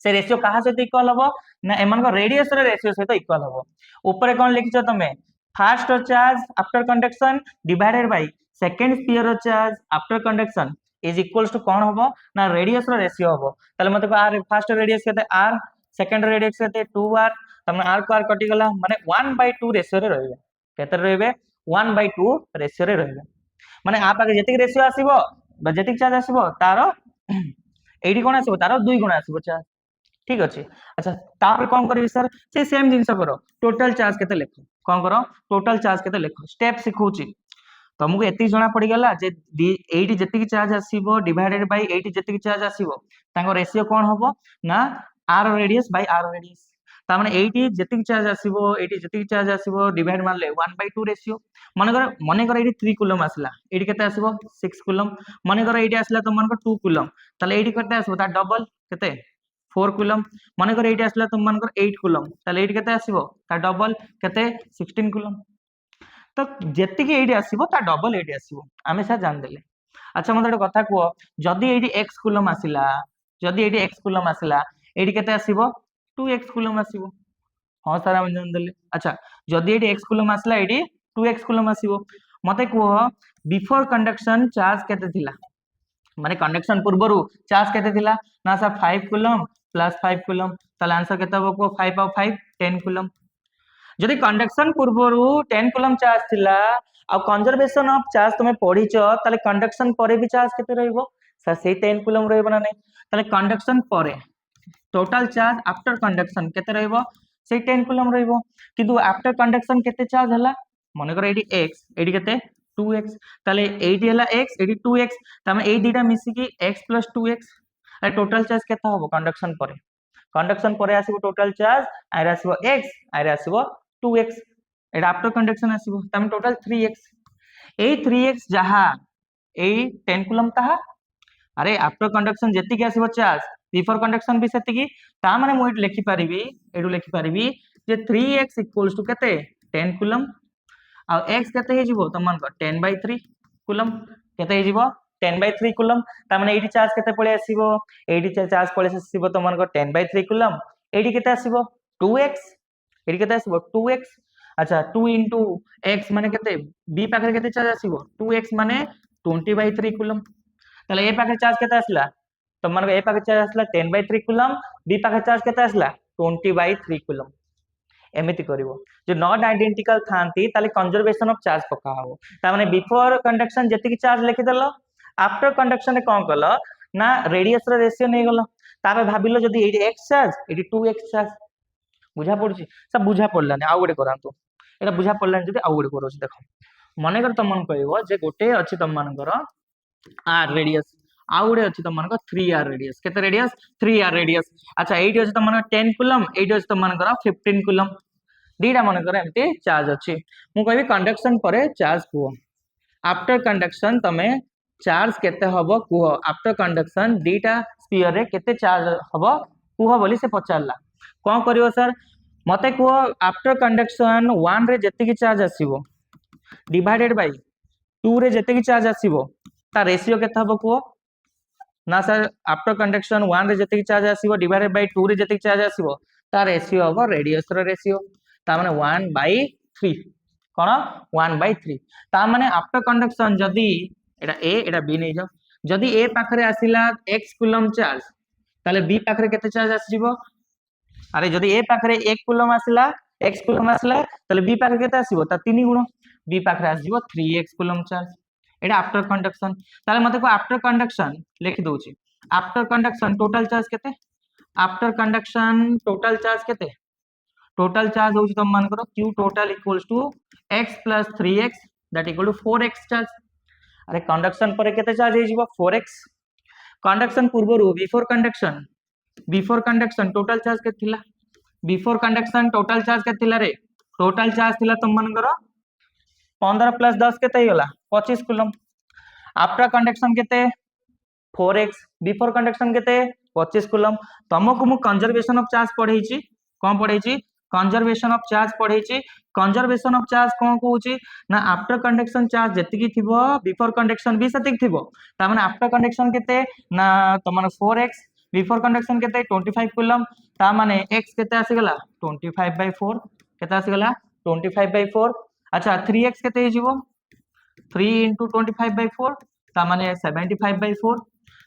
Speaker 1: से रेशियो कहा से इक्वल हबो ना एमन को रेडियस रे रेशियो से इक्वल हबो ऊपर कोन लिखिछो तमे first charge after conduction divided by second sphere charge after conduction is equals to कोन हबो ना रेडियस रो रेशियो हबो तले मते आर फर्स्ट रेडियस केते r सेकंड रेडियस केते 2r तमे r को r कटि गला माने 1/2 रेशियो रे रहबे केते रहबे 1/2 रेशियो रे रहबे माने आ पाके जति रेशियो आसीबो बा जति चार्ज आसीबो तारो एडी कोन आसीबो तारो 2 गुण आसीबो चार्ज ठीक अच्छे। अच्छा तापर कौन करी सर से सेम जिनस कर टोटल चार्ज केते लिख कौन कर टोटल चार्ज केते लिख स्टेप सिखौची तुमको एति जना पड़गला जे एटी जेतिकी चार्ज आसीबो डिवाइडेड बाय एटी जेतिकी चार्ज आसीबो तांको रेशियो कौन हबो ना R radius by R radius ता माने एटी जेतिकी चार्ज आसीबो एटी जेतिकी चार्ज आसीबो डिवाइड मारले 1/2 रेशियो मन कर एटी 3 कूलम आसला एटी केते आसीबो 6 कूलम मन कर एटी आसला तुम मन 2 कूलम ताले एटी केते आसीबो ता डबल केते 4 कूलम मन कर एटी आसला तुम मन कर 8 कूलम ताले एटी केते आसीबो ता डबल केते 16 कूलम तो जेतिकी एटी आसीबो ता डबल एटी आसीबो आमे सा जान देले। अच्छा मते एक कथा कुओ जदी एटी x कूलम आसिला जदी एटी x कूलम आसिला एटी केते आसीबो 2x कूलम आसीबो हां सर हम जान देले। अच्छा जदी एटी x कूलम आसिला एटी 2x कूलम आसीबो मते कुओ बिफोर कंडक्शन चार्ज केते थिला माने कंडक्शन पूर्वरु चार्ज केते थिला ना सर 5 कूलम प्लस 5 कूलम ताले आंसर केते हो को 5 और 5 10 कूलम जदि कंडक्शन पूर्वरु 10 कूलम चार्ज थिला आ कंजर्वेशन ऑफ चार्ज तुमे पढिचो ताले कंडक्शन परे भी चार्ज केते रहइबो सर सेही 10 कूलम रहइबो ना नै ताले कंडक्शन परे टोटल चार्ज आफ्टर कंडक्शन केते रहइबो सेही 10 कूलम रहइबो किंतु आफ्टर कंडक्शन केते चार्ज हला माने कर एडी x एडी केते 2x ताले एडी हला x एडी 2x तमे ए दुटा मिसी की x + 2x आ टोटल चार्ज केते होबो कंडक्शन परे आसीबो टोटल चार्ज आइरा आसीबो x आइरा आसीबो 2x एटा आफ्टर कंडक्शन आसीबो तमे टोटल 3x ए 3x जहा ए 10 कूलम ताहा अरे आफ्टर कंडक्शन जेति के आसीबो चार्ज बिफोर कंडक्शन भी सेति की ता माने मु एट लिखि परिबी एडु लिखि परिबी जे 3x = केते 10 कूलम आ x केते हे जिवो तमन को 10/3 कूलम केते हे जिवो 10/3 कूलम ता माने एटी चार्ज केते पळे आसीबो एटी चार्ज पळे आसीबो तमन को 10/3 कूलम एटी केते आसीबो 2x एटी केते आसीबो 2x अच्छा 2 * x माने केते b पाखरे केते चार्ज आसीबो 2x माने 20/3 कूलम ताले a पाखरे चार्ज केते आसला तमन को a पाखरे चार्ज आसला 10/3 कूलम b पाखरे चार्ज केते आसला 20/3 कूलम एमिति करिवो जो नॉट आइडेंटिकल थांती ताले कंजर्वेशन ऑफ चार्ज पका हो ता माने बिफोर कंडक्शन जेति की चार्ज लिखि देलो आफ्टर कंडक्शन ने कोन कलो ना रेडियस रो रेशियो नै गलो ताबे भाबिलो जदी एडी x चार्ज एडी 2x चार्ज बुझा पड़ुची सब बुझा पड़लानी आ गुडे करांतु एटा बुझा पड़लानी जदी आ गुडे करोची देखो मने कर तमन कहबो जे गोटे अछि तम मानकर r रेडियस आ गुडे अछि तम मानकर 3r रेडियस केते रेडियस 3r रेडियस अच्छा एडी अछि तम मानकर 10 कूलम एडी अछि तम मानकर 15 कूलम दीटा मन कर एमती चार्ज अछि मु कहबी कंडक्शन परे चार्ज कुओ आफ्टर कंडक्शन तमे चार्ज केते हबो कुओ आफ्टर कंडक्शन दीटा स्फीयर रे केते चार्ज हबो कुओ बोली से पचारला कोन करिवो सर मते कुओ आफ्टर कंडक्शन 1 रे जेते की चार्ज आसीबो डिवाइडेड बाय 2 रे जेते की चार्ज आसीबो ता रेशियो केते हबो कुओ ना सर आफ्टर कंडक्शन 1 रे जेते की चार्ज आसीबो डिवाइडेड बाय 2 रे जेते की चार्ज आसीबो ता रेशियो हबो रेडियस रो रेशियो ता माने 1/3 कोन 1/3 ता माने आफ्टर कंडक्शन जदी एटा a एटा b नै जाओ जदी a पाखरे आसिला x कूलम चार्ज ताले b पाखरे केते चार्ज आसीबो अरे जदी a पाखरे 1 कूलम आसिला x कूलम आसिला ताले b पाखरे केते आसीबो ता 3 गुण b पाखरे आसीबो 3x कूलम चार्ज एटा आफ्टर कंडक्शन ताले मते को आफ्टर कंडक्शन लिखि दोची आफ्टर कंडक्शन टोटल चार्ज केते आफ्टर कंडक्शन टोटल चार्ज केते टोटल चार्ज होची तम मान करो q total = x + 3x that = 4x charge अरे कंडक्शन पर केते चार्ज हे जीवो 4x कंडक्शन पूर्वरु बिफोर कंडक्शन टोटल चार्ज के थिला बिफोर कंडक्शन टोटल चार्ज के थिला रे टोटल चार्ज थिला तम मान करो 15 + 10 केते हे गला 25 कूलम आफ्टर कंडक्शन केते 4x बिफोर कंडक्शन केते 25 कूलम तमको मु कंजर्वेशन ऑफ चार्ज पढैची कोन पढैची कंजर्वेशन ऑफ चार्ज पढैची कंजर्वेशन ऑफ चार्ज कोन कहूची ना आफ्टर कंडक्शन चार्ज जेतिकी थिबो बिफोर कंडक्शन भी सेतिक थिबो ता माने आफ्टर कंडक्शन केते ना त माने 4x बिफोर कंडक्शन केते 25 कूलम ता माने x केते आसी गला 25/4 केते आसी गला 25/4 अच्छा 3x केते हे जीवो 3 * 25/4 ता माने 75/4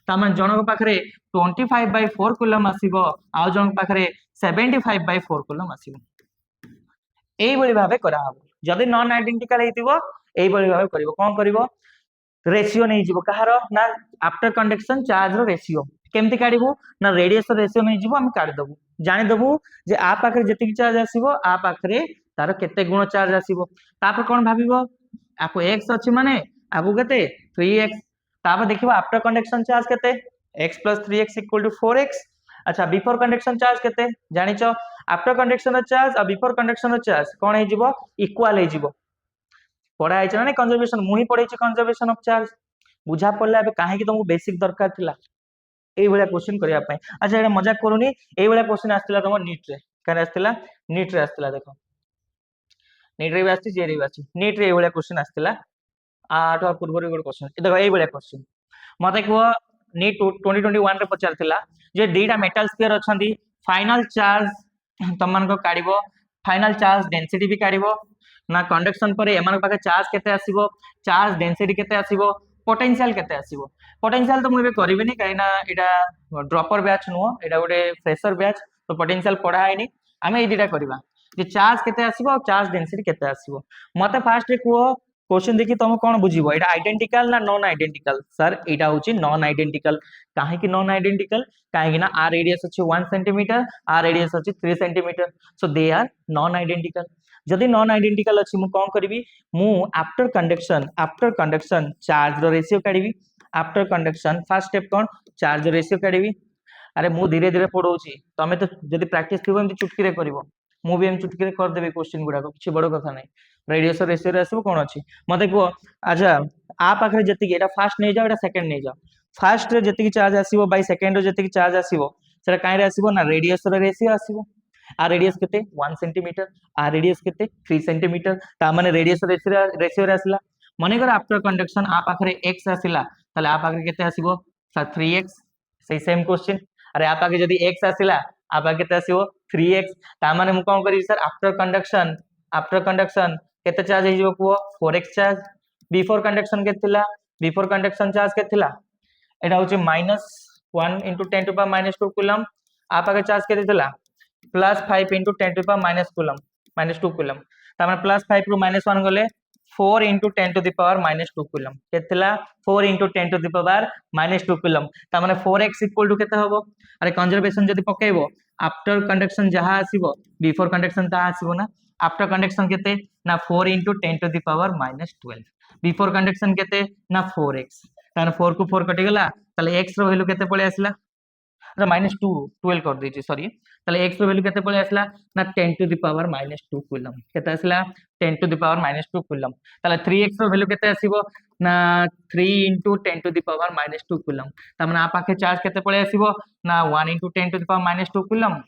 Speaker 1: ता माने जनक पाखरे 25/4 कूलम आसीबो आ जनक पाखरे 75/4 कूलम आसीबो एई बळी भाबे करा हबो जदी नॉन आइडेंटिकल हेतिबो एई बळी भाबे करिवो कोन करिवो रेशियो नै जीवो कहारो ना आफ्टर कंडक्शन चार्ज रो रेशियो केमती काढिबू ना रेडियस रेशियो नहीं जीवो हम काढी दबु जानि दबु जे आ पाखरे जेतिक चार्ज आसीबो आ पाखरे तार केते गुण चार्ज आसीबो तापर कोन भाबिबो आपको x अछि माने आगु केते 3x तापर देखिबो आफ्टर कंडक्शन चार्ज केते x + 3x = 4x अच्छा बिफोर कंडक्शन चार्ज केते जानिचो आफ्टर कंडक्शन चार्ज आ बिफोर कंडक्शन चार्ज कोन हे जीवो इक्वल हे जीवो पढ़ा है ना कंजर्वेशन मुही पढ़े कंजर्वेशन ऑफ चार्ज बुझा पड़ला कहीं तुमको बेसिक दरकार थिला एई भलिया क्वेश्चन करिया पय अच्छा एटा मजाक करूनी एई भलिया क्वेश्चन आस्तिला तुम नीट रे कारे आस्तिला नीट रे आस्तिला देखो नीट रे भी आस्ति जेरे भी आस्ति नीट रे एई भलिया क्वेश्चन आस्तिला आठो पूर्व रे गोटे क्वेश्चन देखो एई भलिया क्वेश्चन मते को नीट 2021 रे पचारथिला जे दीटा मेटल स्फीयर अछंती फाइनल चार्ज तमन को काढिबो फाइनल चार्ज डेंसिटी भी काढिबो ना कंडक्शन पर एमान पाखे चार्ज केते आसीबो चार्ज डेंसिटी केते आसीबो पोटेंशियल केते आसीबो पोटेंशियल तो मुबे करबिनी काइना एटा ड्रॉपर बैच नुओ एटा गोटे फ्रेशर बैच तो पोटेंशियल पढ़ा हैनी आमे ए दिटा करबा जे चार्ज केते आसीबो चार्ज डेंसिटी केते आसीबो मते फास्ट को क्वेश्चन देखि तुम कोन बुझिबो एटा आइडेंटिकल ना नॉन आइडेंटिकल सर एटा होची नॉन आइडेंटिकल काहे कि नॉन आइडेंटिकल काहे कि ना आर रेडियस अछि 1 सेंटीमीटर आर रेडियस अछि 3 centimetre so they are non identical जदि नॉन आइडेंटिकल अछि मु कोन करबी मु आफ्टर कंडक्शन चार्ज रो रेशियो काढिबी आफ्टर कंडक्शन फर्स्ट स्टेप कोन चार्ज रेशियो काढिबी अरे मु धीरे धीरे पढौची तमे तो जदि प्रैक्टिस थिबो एमति चुटकी रे करबो मु भी एम चुटकी रे कर देबे क्वेश्चन गुडा को किछि बड़ कथा नै रेडियस रेशियो रे आसीबो कोन अछि मते को अच्छा आ पाखरे जति एटा फर्स्ट नै जाओ एटा सेकंड नै जाओ फर्स्ट रे जति चार्ज आसीबो बाय सेकंड रे जति चार्ज आसीबो सेटा काई रे आसीबो ना रेडियस रे रेशियो आसीबो आ रेडियस केते 1 सेंटीमीटर आ रेडियस केते 3 सेंटीमीटर ता माने रेडियस रेशियो रे आसीला माने कर आफ्टर कंडक्शन आ पाखरे x आसीला ताले आ पाखरे केते आसीबो 3x सही सेम क्वेश्चन अरे आ पाखे जदी x आसीला आ पाखे केते आसीबो 3x ता माने मु कोन करी सर आफ्टर कंडक्शन केते चार्ज हे जिवो को 4x चार्ज बिफोर कंडक्शन के थिला बिफोर कंडक्शन चार्ज के थिला एटा होची -1 * 10 टू पावर -2 कूलम आ पाखे चार्ज केते थिला +5 * 10 टू पावर -2 कूलम ता माने +5 रु -1 गले 4 * 10 टू द पावर -2 कूलम केतला 4 * 10 टू द पावर -2 कूलम ता माने 4x = केते हबो अरे कंजर्वेशन जदी पकेइबो आफ्टर कंडक्शन जहा आसीबो बिफोर कंडक्शन ता आसीबो ना आफ्टर कंडक्शन केते ना 4 * 10 to the power -12 before conduction केते ना 4x ताने 4 को 4 कटि गला ताले x रो वैल्यू केते पळे आसीला -2 12 कर दीजिए सॉरी ताले x रो वैल्यू केते पळे आसला ना 10 टू द पावर -2 कूलम केते आसला 10 टू द पावर -2 कूलम ताले 3x रो वैल्यू केते आसीबो ना 3 * 10 टू द पावर -2 कूलम ता माने आ पाखे चार्ज केते पळे आसीबो ना 1 * 10 टू द पावर -2 कूलम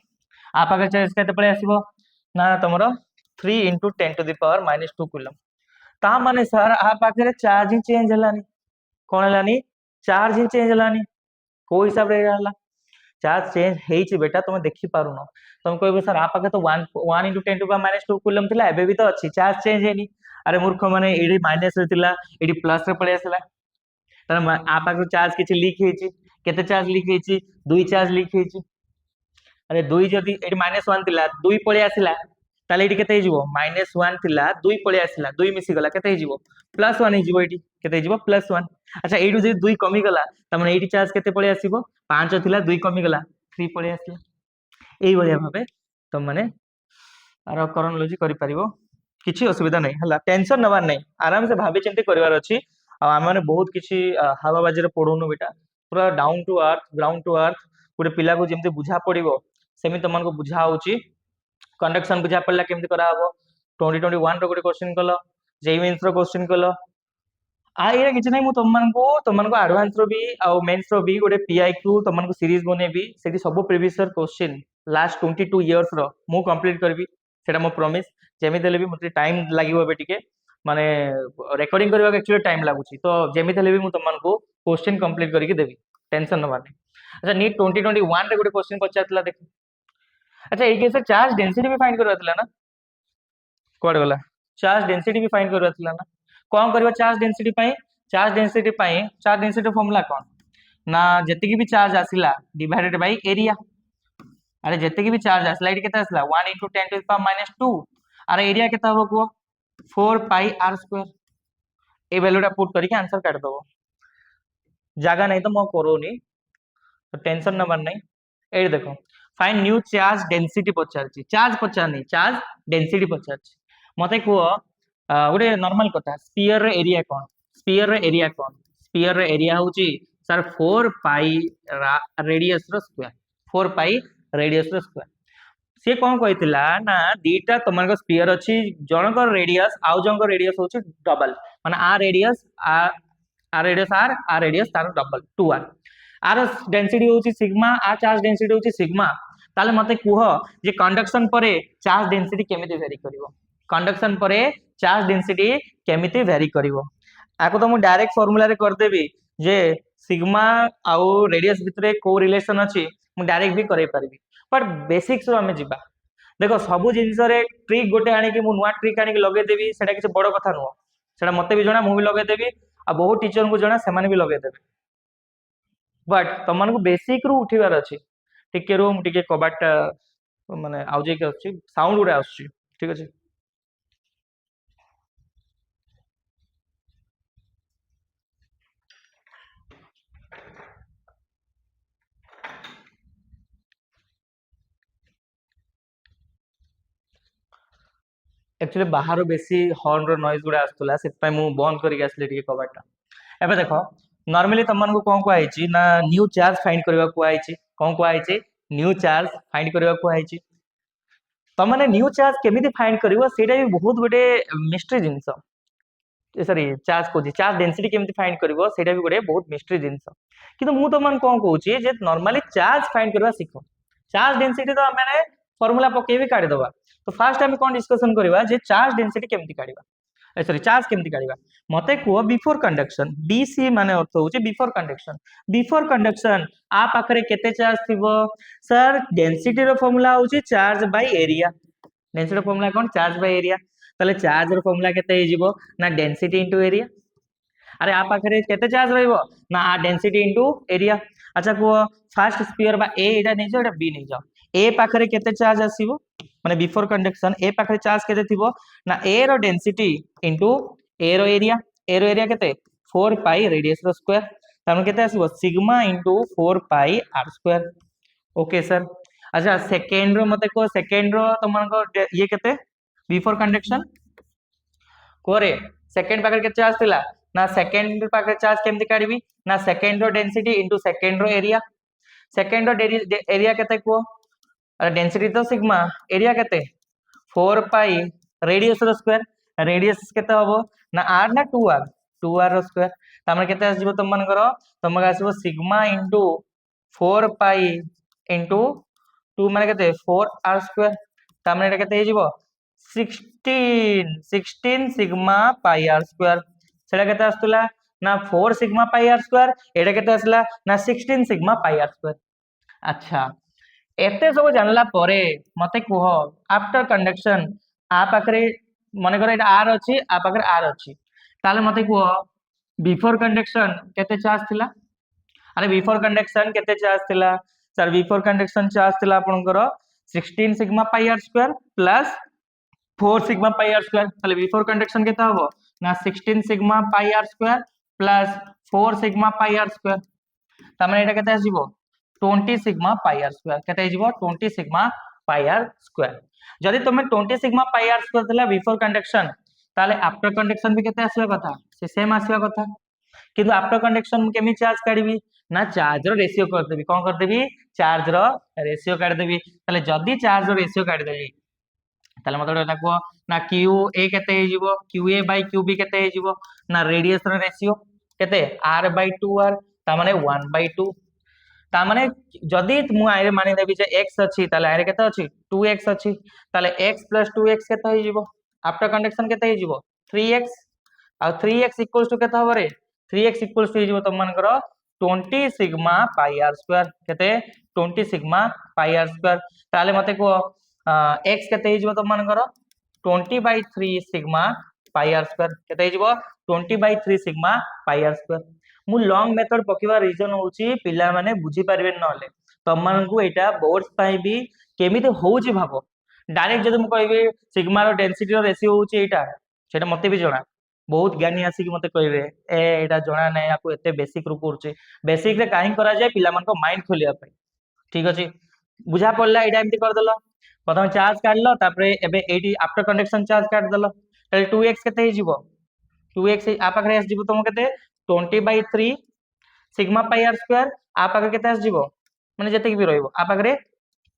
Speaker 1: आ पाखे चार्ज केते पळे आसीबो ना तमरो 3 * 10 टू द पावर -2 कूलम ता माने सर आ पाखे चार्ज ही चेंज हलानी कोन हलानी चार्ज ही चेंज हलानी को हिसाब रे हला चार्ज चेंज हेची बेटा तुम देखि पारुनो तुम कहबो सर आ पाखे तो 1 * 10 टू पावर -2 कूलम थिला एबे भी तो अछि चार्ज चेंज हेनी अरे मूर्ख माने एडी माइनस रे थिला एडी प्लस रे पळे आसला तर आ पाखे चार्ज किछि लीक हेची केते चार्ज लीक हेची 2 चार्ज लीक हेची अरे 2 जदी एडी -1 थिला 2 पळे आसिला ताले एडी केते हिजिवो -1 थिला 2 पळे आसिला 2 मिसी गला केते हिजिवो +1 हिजिवो एडी केते हिजिवो +1 अच्छा एडू जे 2 कमी गला त माने एडी चार्ज केते पळे आसीबो 5 थिला 2 कमी गला 3 पळे आसिला एई भलिया भाबे त माने आरो क्रोनोलॉजी करि परिबो किछि असुविधा नै हला टेंशन नवार नै आराम से भाबी चिंती करिवार अछि आ हम माने बहुत किछि हवाबाजी रे पढोनु बेटा पूरा down to earth ground to earth गुटे पिला को जेमते बुझा पड़िबो सेमि तमन को बुझा होची कंडक्शन बुझा पड़ला केमते करा हबो 2021 रो गुटे क्वेश्चन कलो जेई मेंस रो क्वेश्चन कलो आ एरा किछि नै मु तमन को एडवांस रो भी आ मेंस रो भी गुटे पीआईक्यू तमन को सीरीज बनेबी सेठी सब previous year question last 22 years रो मु कंप्लीट करबी सेटा मो प्रॉमिस जेमि देले भी मते टाइम लागिवो बे टिके माने रिकॉर्डिंग करबा एक्चुअली टाइम लागुची तो जेमि देले भी मु तमन को क्वेश्चन कंप्लीट करके देबी टेंशन न माने अच्छा नीट 2021 रे गुटे क्वेश्चन पचातला देखो अच्छा ए केस चार्ज डेंसिटी भी फाइंड करवातला ना कोड गला चार्ज डेंसिटी भी फाइंड करवातला ना कोन करबा चार्ज डेंसिटी फार्मूला कोन ना जति भी चार्ज आसिला डिवाइडेड बाय एरिया अरे जति भी चार्ज आसिला एटी केते आसिला 1 * 10 टू द पावर -2 अरे एरिया केते हबो को 4 पाई r² ए वैल्यूटा पुट करके आंसर काट दबो जागा नहीं तो मो करोनी तो टेंशन नंबर नहीं। ये देखो फाइंड न्यू चार्ज डेंसिटी पचारछि, चार्ज पचारनी, चार्ज डेंसिटी पचारछि। मते को गोटे नॉर्मल कथा, स्फीयर रे एरिया कोन, स्फीयर रे एरिया कोन, स्फीयर रे एरिया होची सर 4 पाई रेडियस रो स्क्वायर, 4 पाई रेडियस रो स्क्वायर। सी कौन कही ना दीटा तुम स्पीयर अच्छी, जनक रेडियस आउ जनक रेडियस होची डबल, माने आर रेडियस आर रेडियस तार डबल 2r, आर डेंसिटी होची सिग्मा, आर चार्ज डेंसिटी होची सिग्मा। ताले मते कुह जे कंडक्शन परे चार्ज डेंसिटी केमिति वेरी करिवो, कंडक्शन परे चार्ज डेंसिटी केमिति वेरी करिवो। आको तो मु डायरेक्ट फार्मूला रे कर देबी जे सिग्मा आउ रेडियस भितरे को रिलेशन अछि, मु डायरेक्ट भी करे परबी, बट बेसिक्स रो हमें जिबा। देखो सब जिनिस रे ट्रिक गोटे आनी कि मु नुवा ट्रिक आनी कि लगे देबी, सेटा किछ बड़ कथा नुवा, सेटा मते भी जणा, मु भी लगे देबी, आ बहुत टीचर को जणा सेमाने भी लगे देबे, बट तमन को बेसिक रू उठिबार अछि। टिके रो मु टिके कबाट माने आउ जे के अछि, साउंड उडा आछि, ठीक अछि। एक्चुअली बाहर बेसी हॉर्न रो नॉइज गुडा आस्तला, सेत पय मु बंद करि के आसले टिके कबाटा। एबे देखो नॉर्मली तमन को कोन को आइची ना न्यू चार्ज फाइंड करबा को आइची, कोन को आइची न्यू चार्ज फाइंड करबा को आइची। तमने न्यू चार्ज केमिति फाइंड करिवो सेटा भी बहुत गोटे मिस्ट्री जिंस, सॉरी चार्ज को चार्ज डेंसिटी केमिति फाइंड करिवो सेटा भी गोटे बहुत मिस्ट्री जिंस। किंतु मु तमन कोन कहूची जे नॉर्मली चार्ज फाइंड करबा सिखो, चार्ज डेंसिटी तो हमें फार्मूला पकेबी काढी दबा। तो फास्ट हम कोन डिस्कशन करबा जे चार्ज डेंसिटी केमिति काढिबा, सॉरी चार्ज केमिति काढिबा। मते को बिफोर कंडक्शन, बीसी माने अर्थ होची बिफोर कंडक्शन, बिफोर कंडक्शन आ पाखरे केते चार्ज थिबो, सर डेंसिटी रो फार्मूला होची चार्ज बाय एरिया, डेंसिटी रो फार्मूला कोन चार्ज बाय एरिया। ताले चार्ज रो फार्मूला केते हे जिवो ना डेंसिटी इनटू एरिया। अरे आ पाखरे केते चार्ज रहइबो ना आ डेंसिटी इनटू एरिया। अच्छा को फास्ट स्फीयर बा ए एटा नै जाओ, एटा बी नै जाओ, ए पाखरे केते चार्ज आसीबो माने बिफोर कंडक्शन ए पाखरे चार्ज केते थिबो ना ए रो डेंसिटी इनटू ए रो एरिया, ए रो एरिया केते 4 पाई रेडियस रो स्क्वायर, तामे केते आसीबो sigma into 4 pi R square. Okay sir. अच्छा सेकेंड रो मते को सेकेंड रो तमन को ये केते बिफोर कंडक्शन कोरे सेकेंड पाखरे केते चार्ज थिला ना सेकेंड पाखरे चार्ज केमति काढिबी ना सेकेंड रो डेंसिटी इनटू सेकेंड रो एरिया, सेकेंड रो एरिया केते को, अरे डेंसिटी तो सिग्मा, एरिया केते 4 पाई रेडियस रो स्क्वायर, रेडियस केते हबो ना r ना 2r, 2r रो स्क्वायर। तामे केते आसीबो तम मानकर, तमक आसीबो सिग्मा इनटू 4 पाई इनटू 2 माने केते 4r स्क्वायर, तामे एटा केते हे जिवो 16, 16 सिग्मा पाई r स्क्वायर। सेटा केते आस्तला ना 4 सिग्मा पाई r स्क्वायर, एटा केते आसला ना 16 सिग्मा पाई r स्क्वायर। अच्छा एते सब जानला परे मते कुह आफ्टर कंडक्शन आ पाखरे मन कर एटा आर अछि, आ पाखरे आर अछि, ताले मते कुह बिफोर कंडक्शन केते चार्ज थिला। अरे बिफोर कंडक्शन केते चार्ज थिला, सर बिफोर कंडक्शन चार्ज थिला आपनकर 16 sigma pi r square plus 4 sigma pi r square. ताले बिफोर कंडक्शन केते हबो ना 16 sigma pi r square plus 4 sigma pi r square, Tame एटा केते आसीबो 20 सिग्मा पाई r स्क्वायर, केते हिजबो 20 सिग्मा पाई r स्क्वायर। जदि तुमे 20 सिग्मा पाई r स्क्वायर थिला before conduction, ताले आफ्टर कंडक्शन भी केते आसीबा कथा से सेम आसीबा कथा। किंतु आफ्टर कंडक्शन केमि चार्ज काढिबी ना चार्ज रो रेशियो कर देबी, कोन कर देबी चार्ज रो रेशियो काढ देबी। ताले जदि चार्ज रो रेशियो काढ देबी ताले मतलब एटा को ना क्यू ए केते हिजबो, Q A by Q B केते हिजबो ना रेडियस रो रेशियो केते r बाय 2r, ता माने 1 बाय 2। ता माने जदि मु आइरे मानि देबी जे x अछि ताले आइरे केते अछि 2x अछि, ताले x + 2x केते हिजबो, आफ्टर कंडक्शन केते हिजबो 3x, uh 3x equals to केते हबरे 3x इक्वल्स टू हिजबो तम मानकर 20 सिग्मा पाई r स्क्वायर, केते 20 सिग्मा पाई r स्क्वायर। ताले मते को x केते हिजबो तम मानकर 20/3 सिग्मा पाई r स्क्वायर, केते हिजबो 20/3 सिग्मा पाई r स्क्वायर। मु लॉन्ग मेथड पकेवा रीजन होची पिला माने बुझी पारबे नले, तमन को एटा बोर्ड्स पाई भी केमिते होउची भाबो। डायरेक्ट जदि मु कहबे sigma rho density row ratio होउची एटा, सेटा मते भी जणा बहुत ज्ञानी आसिक मते कहबे ए एटा जणा नै आपको एते बेसिक रु करछे बेसिक रे काहे करा जाय पिला मन को माइंड खोलिया पे ठीक अछि बुझा पड़ला एटा एमती कर देलो प्रथम चार्ज काढलो तापरे एबे एटी आफ्टर कंडक्शन चार्ज काढ देलो ताले 2x केते हे जीवो 2x आ पाखरे आस जीवो तुम केते 20/3 सिग्मा पाई आर स्क्वायर आ पाखरे केते आस जीवो माने जते भी रहइबो आ पाखरे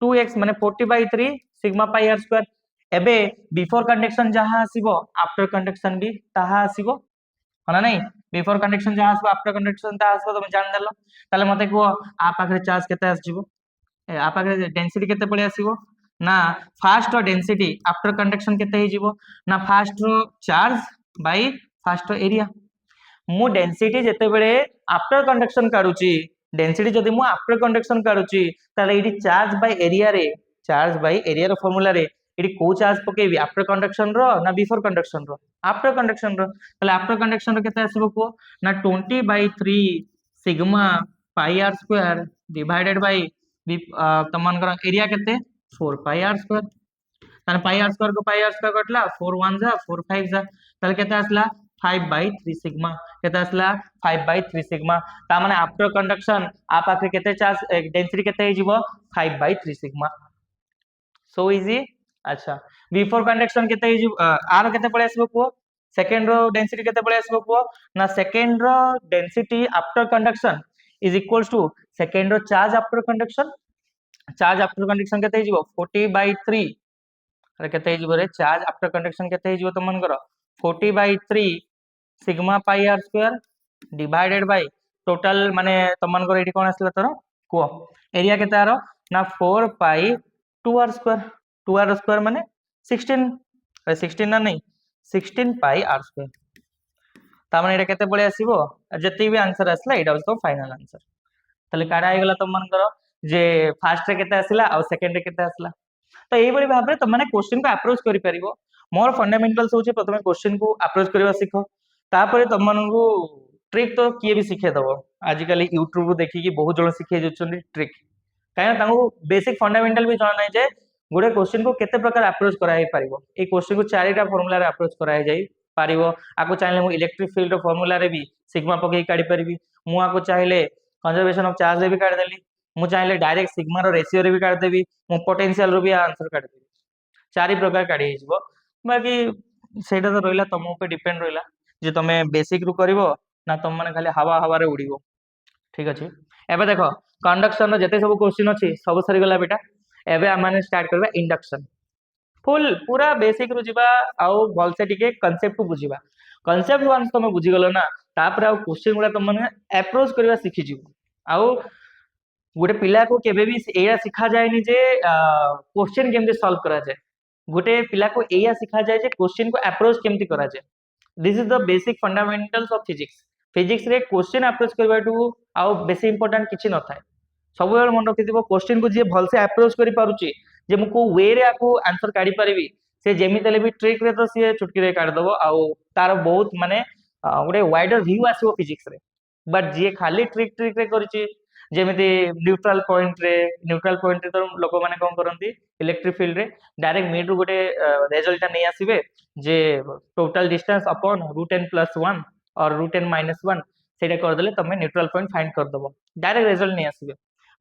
Speaker 1: 2x माने 40/3 सिग्मा पाई आर स्क्वायर एबे बिफोर कंडक्शन जहां आसीबो आफ्टर कंडक्शन भी ताहा आसीबो हना नहीं बिफोर कंडक्शन जहां आसीबो आफ्टर कंडक्शन ताहा आसीबो तुम जान देलो ताले मते को आ पाखरे चार्ज केते आस जीवो आ पाखरे डेंसिटी केते पळे आसीबो ना फास्ट डेंसिटी आफ्टर कंडक्शन केते हे जीवो ना fast charge by fast area मु डेंसिटी जेते बेले आफ्टर कंडक्शन काढुची डेंसिटी जदि मु आफ्टर कंडक्शन काढुची ताले इडी चार्ज बाय एरिया रो फार्मूला रे इडी को चार्ज पकेबी आफ्टर कंडक्शन रो ना बिफोर कंडक्शन रो आफ्टर कंडक्शन रो ताले आफ्टर कंडक्शन रो केते आसीबो को ना 20/3 sigma pi R square divided by तमन कर एरिया केते 4 पाई आर स्क्वायर ताले पाई आर स्क्वायर को पाई आर स्क्वायर कटला 4 1 जा 4 5 जा ताले केते आसला 5/3 सिग्मा केते आसला 5/3 सिग्मा ता माने आफ्टर कंडक्शन आ पाखे केते चार्ज डेंसिटी केते हे जीवो 5/3 सिग्मा सो इजी अच्छा बिफोर कंडक्शन केते हे जीवो आर केते पळे आसीबो को सेकंड रो डेंसिटी केते पळे आसीबो को ना सेकंड रो density after conduction is equals to second रो चार्ज आफ्टर कंडक्शन केते हे जीवो 40/3 अरे केते हे जीवो रे चार्ज आफ्टर कंडक्शन केते हे जीवो त मन करो 40/3 sigma pi R square divided by total माने तमन को एठी कोन आसला तोर को एरिया केते आरो ना 4 पाई 2 आर स्क्वायर माने 16 अरे 16 ना नहीं 16 पाई आर स्क्वायर ता माने एटा केते पळे आसीबो जति भी आंसर आसला एटा तो फाइनल आंसर तले काडा आइ गेला तमन करो जे फर्स्ट रे केते आसला आ सेकंड रे केते आसला तो एई बड़ी भाबरे तुम माने क्वेश्चन को अप्रोच करि परिबो मोर फंडामेंटल्स होचे प्रथमे क्वेश्चन को अप्रोच करबा सिखो तापरे तुम मानू ट्रिक तो किए भी सिखे दबो आजिकल यूट्यूब रू देखि कि बहुत जण सिखे जछन ट्रिक काहे तांको बेसिक फंडामेंटल भी जाना जे गोटे क्वेश्चन को केते प्रकार अप्रोच कराई परिबो ए क्वेश्चन को चारिटा फार्मूला रे अप्रोच कराई जाई पारिबो आको चाहिले मु इलेक्ट्रिक फील्ड रो फार्मूला रे भी सिग्मा पके काढी परिबी मु आको चाहिले कंजर्वेशन ऑफ चार्ज रे भी काढी देली मु चाहिले डायरेक्ट सिग्मा रो रेशियो रे भी काढी देबी मु पोटेंशियल रो भी आंसर काढी देबी चारि प्रकार काढी हिजबो बाकी सेटा तो रहिला तम ऊपर डिपेंड रहिला जे तमे बेसिक रु करिवो ना तम माने खाली हवा हवा रे उड़ीबो ठीक अछि एबे देखो कंडक्शन रो जते सब क्वेश्चन अछि सब सरी गला बेटा एबे हम माने स्टार्ट करबा इंडक्शन फुल पूरा बेसिक रु जिबा आउ भल से टिके कांसेप्ट को बुझिबा कांसेप्ट वंस तमे बुझि गलो ना तापर आउ क्वेश्चन गुला तम माने अप्रोच करबा सिखि जिवो आउ गोटे पिला को केबे भी एया सिखा जायनी जे क्वेश्चन केमते सॉल्व करा जाय गोटे पिला को एया सिखा जाय जे क्वेश्चन को अप्रोच केमती करा जाय this is the basic fundamentals of physics रे क्वेश्चन अप्रोच करबाटू आउ बेसी इंपोर्टेंट किछि न थाए सब बेर मन रखिथिबो क्वेश्चन को जे भल से अप्रोच करि पारुची जे मु को वे रे आको आंसर काढी परिबी से जेमिति ले भी ट्रिक रे तो से चुटकी रे काढ दबो आउ तार बहुत माने गोटे वाइडर व्यू आसीबो फिजिक्स रे बट जे खाली ट्रिक रे करिची जेमिति न्यूट्रल पॉइंट रे तो लोक माने कोन करंती इलेक्ट्रिक फील्ड रे डायरेक्ट मिड रु गोटे रिजल्ट नै आसीबे जे टोटल डिस्टेंस अपॉन √n+1 और √n-1 सेटा कर देले तमे न्यूट्रल पॉइंट फाइंड कर दबो डायरेक्ट रिजल्ट नै आसीबे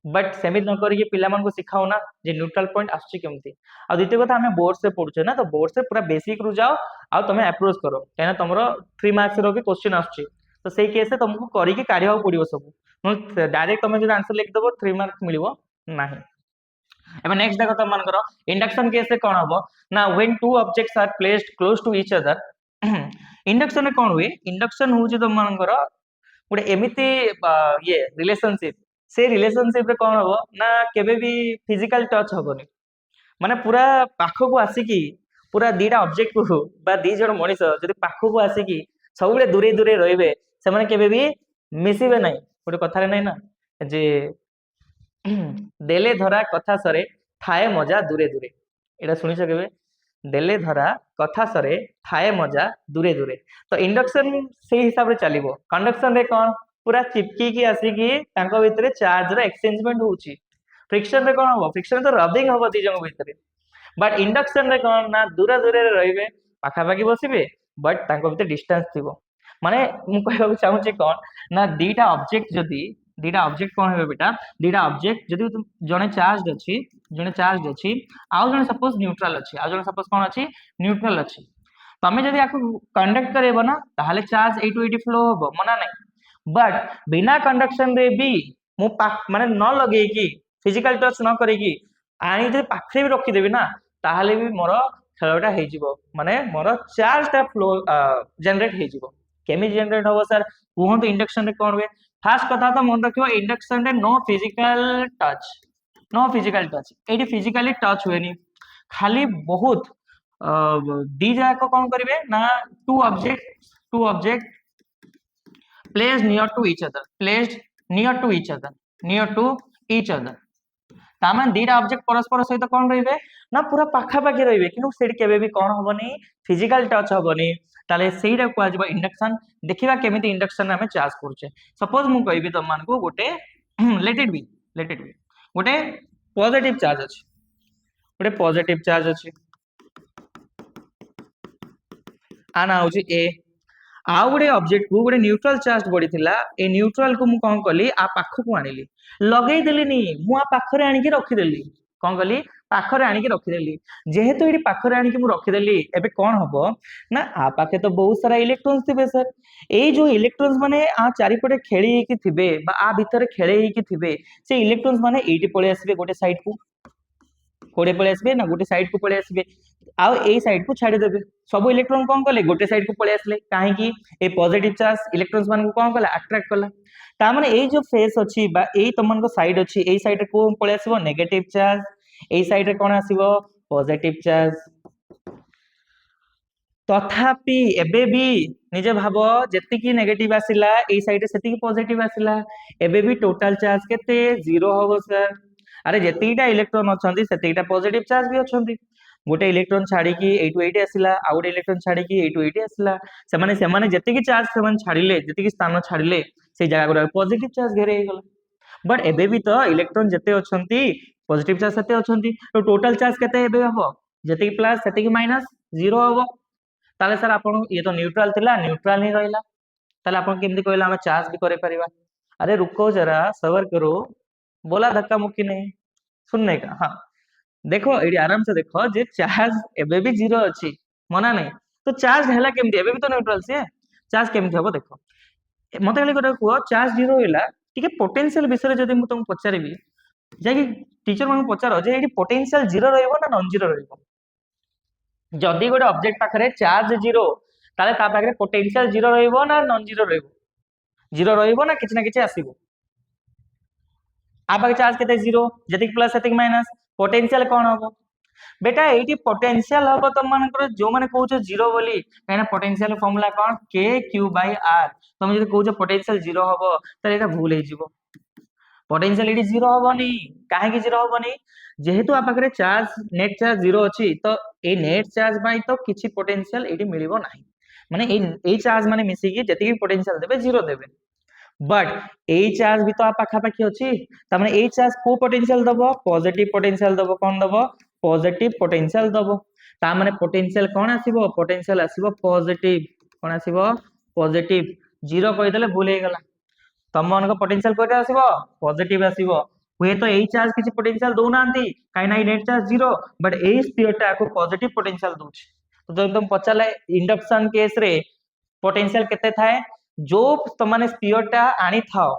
Speaker 1: बट सेमित न करी के पिला मन को सिखाओ ना जे न्यूट्रल पॉइंट आछी केमती आ द्वितीय कथा हमें बोर्ड से पढुछे ना तो बोर्ड से पूरा बेसिक रु जाओ आ तमे अप्रोच करो कहना तमरो 3 मार्क्स रो भी क्वेश्चन आछी तो सेही केस से तुमको करी के काढिबा पड़िबो सब डायरेक्ट तमे जो आंसर लिख दबो 3 मार्क्स मिलिबो नाही एबे नेक्स्ट देखो तुम मन करो इंडक्शन केस से कोन हबो ना when two objects are placed close to each other induction में कोन हुए इंडक्शन हो जे तुम मन करो गोटे एमिति ये रिलेशनशिप से रिलेशनशिप रे कोन हबो ना केबे भी फिजिकल टच हबोनी माने पूरा पाखो को आसी पूरा दीटा ऑब्जेक्ट को बा दी जण मनिष जदि पाखो को आसी सब बेले दूरे दूरे रहिबे से माने केबे भी मिसिबे नाही गोटे कथा रे नाही ना जे देले धरा कथा सरे थाए मजा दूरे दूरे एटा सुनिछ केबे देले धरा कथा सरे थाए मजा दूरे दूरे तो इंडक्शन से हिसाब रे चलिबो कंडक्शन रे कोन पूरा चिपकी की आसी तांको भितरे चार्ज रो एक्सचेंजमेंट होउची फ्रिक्शन रे कोन हबो फ्रिक्शन तो रबिंग हबो दी जंग भितरे बट इंडक्शन रे कोन ना दूरा दूरे रे रहिबे पाखा पाखी बसिबे बट तांको भीतर डिस्टेंस थिबो माने मु कहବାକୁ चाहूची कोन ना दीटा ऑब्जेक्ट कोन हेबे बेटा दीटा ऑब्जेक्ट जदि जने चार्ज अछि आउ जने सपोज न्यूट्रल अछि आउ जने सपोज कोन अछि न्यूट्रल अछि तमे जदि आकु कंडक्ट करेबो ना ताहाले चार्ज एटू एटी फ्लो होबो मना नै बट बिना कंडक्शन रे भी मु माने न लगे की फिजिकल टच न करे की आनी जदि पाखरे भी रखी देबी ना ताहाले भी मोर खेलटा हे जिवो माने मोर चार्ज टा फ्लो जनरेट हे जिवो केमी जनरेट होबो सर कहंतु इंडक्शन रे कोन हुए फास्ट कथा तो मन रखियो इंडक्शन रे नो फिजिकल टच एटी फिजिकली टच हुएनी खाली बहुत दी जाक कोन करिवे ना to object placed near to each other placed near to each other तामान दीटा ऑब्जेक्ट परस्पर सहित कोन रहिबे ना पूरा पाखा पाखी रहिबे किनु सेडी केबे भी कोन होबनी फिजिकल टच होबनी ताले सेइडा को आजबा इंडक्शन देखिबा केमिति इंडक्शन हमें चार्ज करछे सपोज मु कहबी तमान को गोटे लेट इट बी गोटे पॉजिटिव चार्ज अछि आना होची ए आउ गोटे ऑब्जेक्ट को गोटे न्यूट्रल चार्ज पड़ीथिला ए न्यूट्रल को मु कोन कली आ पाखो को आनिली लगेई देलिनी मु आ पाखरे आनी के रखी देली कोन कली पाखरे आनी के रखी देली जेहेतु एडी पाखरे आनी के मु रखी देली एबे कोन हबो ना आ पाखे तो बहुत सारा इलेक्ट्रॉन्स थिबे सर ए जो इलेक्ट्रॉन्स माने आ चारिपटे खेली की थिबे बा आ भीतर खेले की थिबे से इलेक्ट्रॉन्स माने एटी पळे आसीबे गोटे साइड को कोड़े पळे आसीबे ना गोटे साइड को पळे आसीबे आउ ए साइड को छाड़ी देबे सब इलेक्ट्रॉन कोन कले गोटे साइड को पळे आसले काहे की ए पॉजिटिव चार्ज इलेक्ट्रॉन्स मान को कोन कला अट्रैक्ट कला ता माने ए जो फेस अछि बा ए तमन को साइड अछि ए साइड रे को पळे आसीबो नेगेटिव चार्ज ए साइड रे कोन आसीबो पॉजिटिव चार्ज तथापि एबे भी निजे भाबो जति की नेगेटिव आसिला ए साइड रे सेति की पॉजिटिव आसिला एबे भी टोटल चार्ज केते जीरो होबो सर अरे जतिटा इलेक्ट्रॉन अछंती सेतिटा पॉजिटिव चार्ज भी अछंती गोटे इलेक्ट्रॉन छाड़ी की 8 टू 8 आसिला आ गोटे इलेक्ट्रॉन छाड़ी की 8 टू 8 आसिला से माने जति की चार्ज से छाड़िले जति की स्थान छाड़िले से जगह गुडा पॉजिटिव चार्ज घेरे हे गला बट एबे भी तो इलेक्ट्रॉन जते अछंती पॉजिटिव चार्ज सेते अछंती तो टोटल चार्ज केते एबे हबो जति की प्लस सेति की माइनस जीरो हबो ताले सर आपण ये तो न्यूट्रल थिला न्यूट्रल ही रहिला ताले आपण केमति कहला हम चार्ज भी करे परिबा अरे रुको जरा सबर करो बोला धक्का मुक्की नहीं सुनने का हाँ देखो एडी आराम से देखो जे चार्ज एबे भी जीरो अछि मना नहीं तो चार्ज हैला केमति एबे भी तो न्यूट्रल से चार्ज केमति हबो देखो मते खाली गोटे कुह चार्ज जीरो हैला ठीक है पोटेंशियल विषय जदि मु तुम पचारिबी जे टीचर मन पचारो जे एडी पोटेंशियल जीरो रहइबो ना नॉन जीरो रहइबो जदि गोटे ऑब्जेक्ट पाखरे चार्ज जीरो ताले ता पाखरे पोटेंशियल जीरो रहइबो ना नॉन जीरो रहइबो ना किछ ना किछ आसीबो आ पाखे चार्ज केते जीरो जति प्लस सेति माइनस पोटेंशियल कोन हबो बेटा एटी पोटेंशियल हबो त मानकर जो माने कहउछ जीरो बोली काहेना पोटेंशियल फार्मूला कोन k q r तुम जदि कहउछ पोटेंशियल जीरो हबो त एटा भूल हे जिवो पोटेंशियल एटी जीरो हबोनी काहे की जीरो हबोनी जेहेतु आ पाखरे चार्ज नेट चार्ज जीरो अछि तो ए नेट चार्ज बाई तो किछि पोटेंशियल एटी मिलिबो नाही माने ए चार्ज माने मिसी की जति की पोटेंशियल देबे जीरो देबे बट ए चार्ज भी तो पाखा पाखी अछि त माने ए चार्ज को पोटेंशियल दबो पॉजिटिव पोटेंशियल दबो कोन दबो पॉजिटिव पोटेंशियल दबो ता माने पोटेंशियल कोन आसीबो पोटेंशियल आसीबो पॉजिटिव कोन आसीबो पॉजिटिव जीरो कहि देले भूल हे गला तम मन को पोटेंशियल कोटा आसीबो पॉजिटिव आसीबो हुए तो ए चार्ज किछि पोटेंशियल दो नांती काई ना net charge zero but A sphere टा को पॉजिटिव पोटेंशियल दोछ तो जब तुम पचाले इंडक्शन केस रे पोटेंशियल केते थाए जो तमाने स्फीयर टा आनी थाओ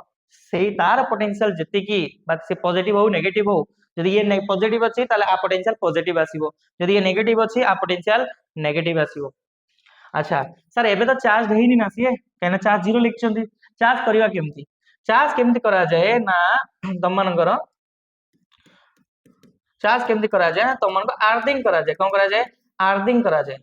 Speaker 1: सेही तार पोटेंशियल जति की बात से पॉजिटिव हो नेगेटिव हो यदि ये पॉजिटिव अछि ताले आ पोटेंशियल पॉजिटिव आसीबो यदि ये नेगेटिव अछि आ पोटेंशियल नेगेटिव आसीबो अच्छा सर एबे तो चार्ज हेइनी ना सिए कहना चार्ज जीरो लिखचंदी चार्ज केमति करा जाए ना तमनकर चार्ज केमति करा जाए तमन को अर्थिंग करा जाए कोन करा जाए अर्थिंग करा जाए